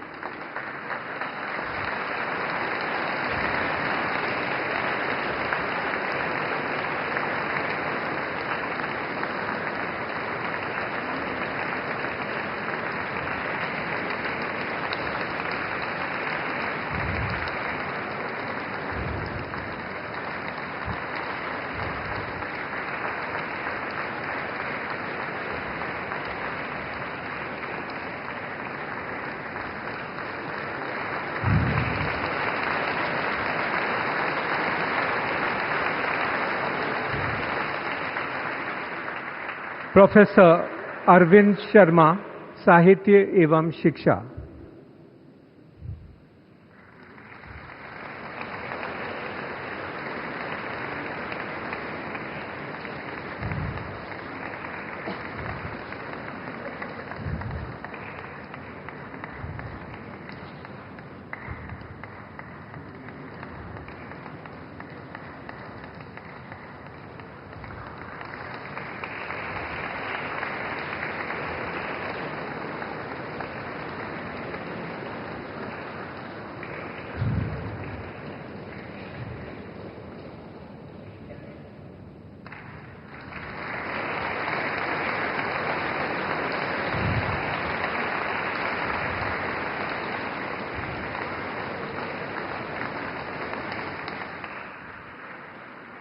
[SPEAKER 8] प्रोफेसर अरविंद शर्मा, साहित्य एवं शिक्षा।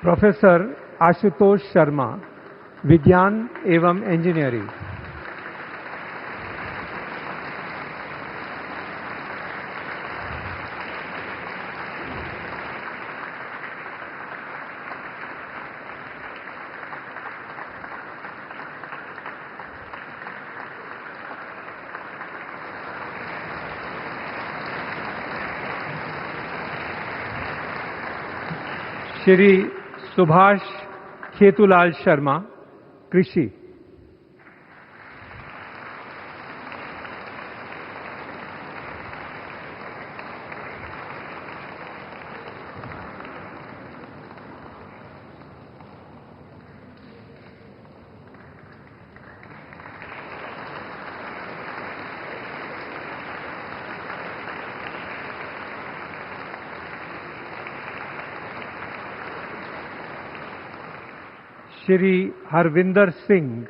[SPEAKER 8] प्रोफेसर आशुतोष शर्मा, विज्ञान एवं इंजीनियरिंग। श्री सुभाष खेतुलाल शर्मा, कृषि। श्री हरविंदर सिंह,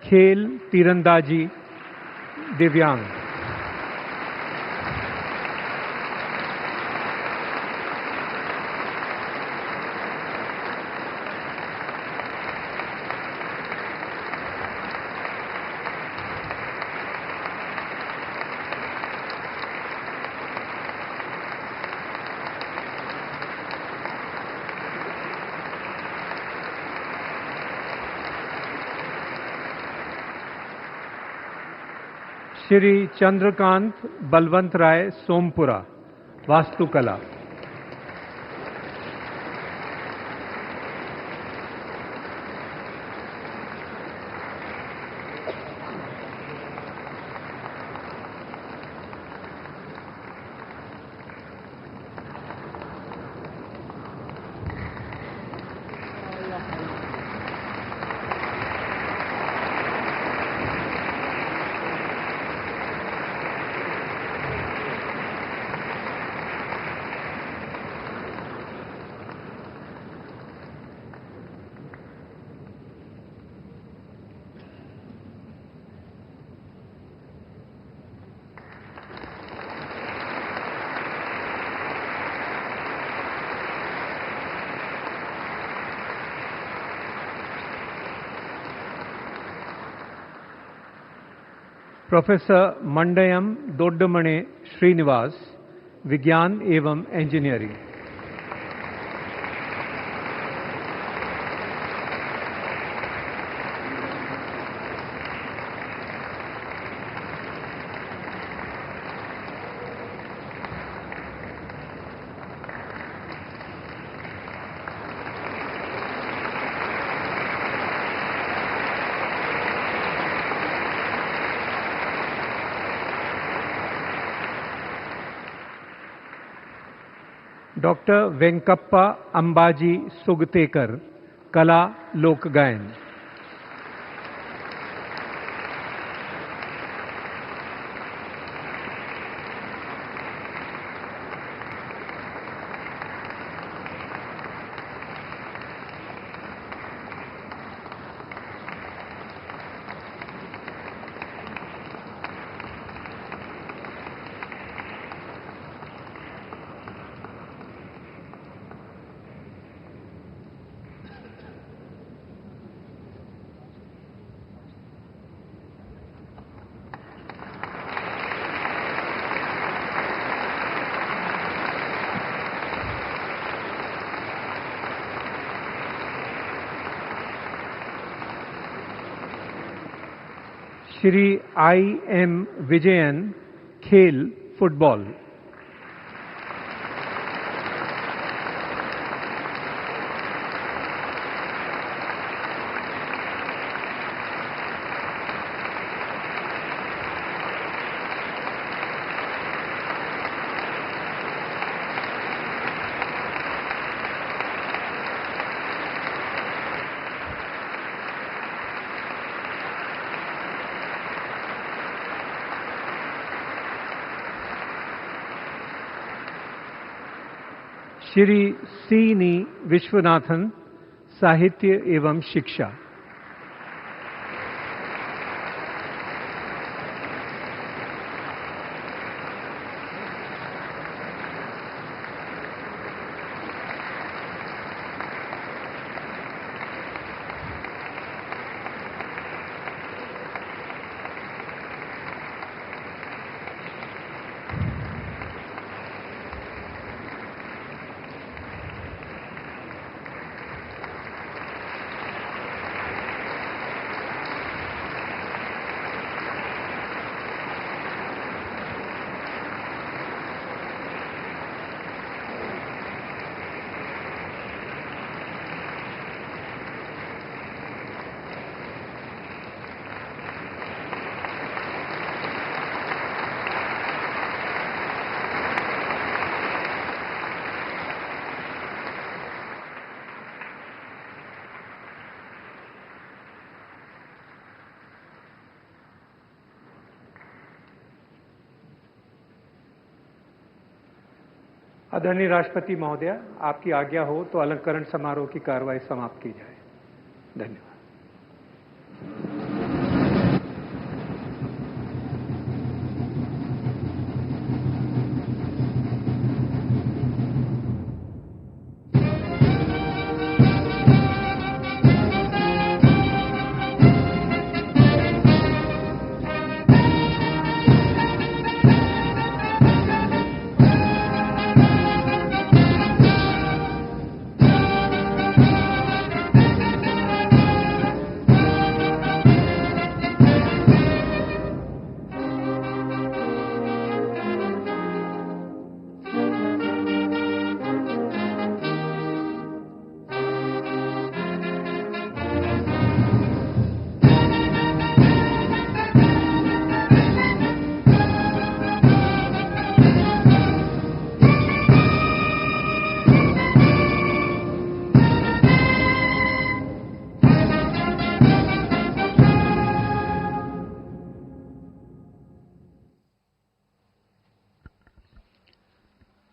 [SPEAKER 8] खेल तीरंदाजी, दिव्यांग। श्री चंद्रकांत बलवंत राय सोमपुरा, वास्तुकला। प्रोफेसर मंडयम दोड्डमणे श्रीनिवास, विज्ञान एवं इंजीनियरिंग। डॉक्टर वेंकप्पा अंबाजी सुगतेकर, कला लोक गायन। श्री I.M. विजयन, खेल फुटबॉल। श्री सी. विश्वनाथन, साहित्य एवं शिक्षा। आदरणीय राष्ट्रपति महोदय, आपकी आज्ञा हो तो अलंकरण समारोह की कार्रवाई समाप्त की जाए। धन्यवाद।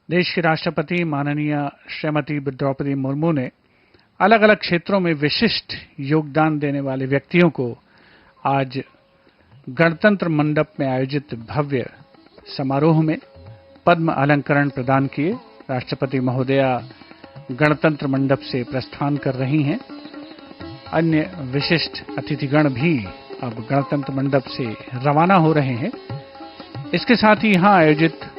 [SPEAKER 8] देश के राष्ट्रपति माननीय श्रीमती द्रौपदी मुर्मू ने अलग अलग क्षेत्रों में विशिष्ट योगदान देने वाले व्यक्तियों को आज गणतंत्र मंडप में आयोजित भव्य समारोह में पद्म अलंकरण प्रदान किए। राष्ट्रपति महोदया गणतंत्र मंडप से प्रस्थान कर रही हैं। अन्य विशिष्ट अतिथिगण भी अब गणतंत्र मंडप से रवाना हो रहे हैं। इसके साथ ही यहां आयोजित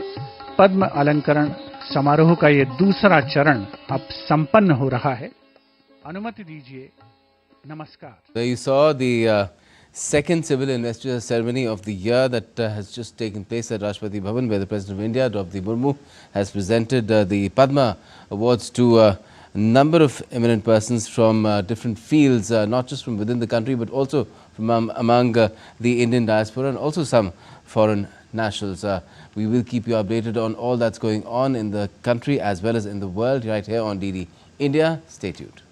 [SPEAKER 8] पद्म अलंकरण समारोह का ये दूसरा चरण अब संपन्न हो रहा है। अनुमति दीजिए। नमस्कार।
[SPEAKER 1] There you saw the second civil investiture ceremony of the year that has just taken place at Rashtrapati Bhavan, where the President of India, Draupadi Murmu, has presented the Padma Awards to a number of eminent persons from different fields, not just from within the country, but also from among the Indian diaspora and also some foreign nationals. We will keep you updated on all that's going on in the country as well as in the world right here on DD India. Stay tuned.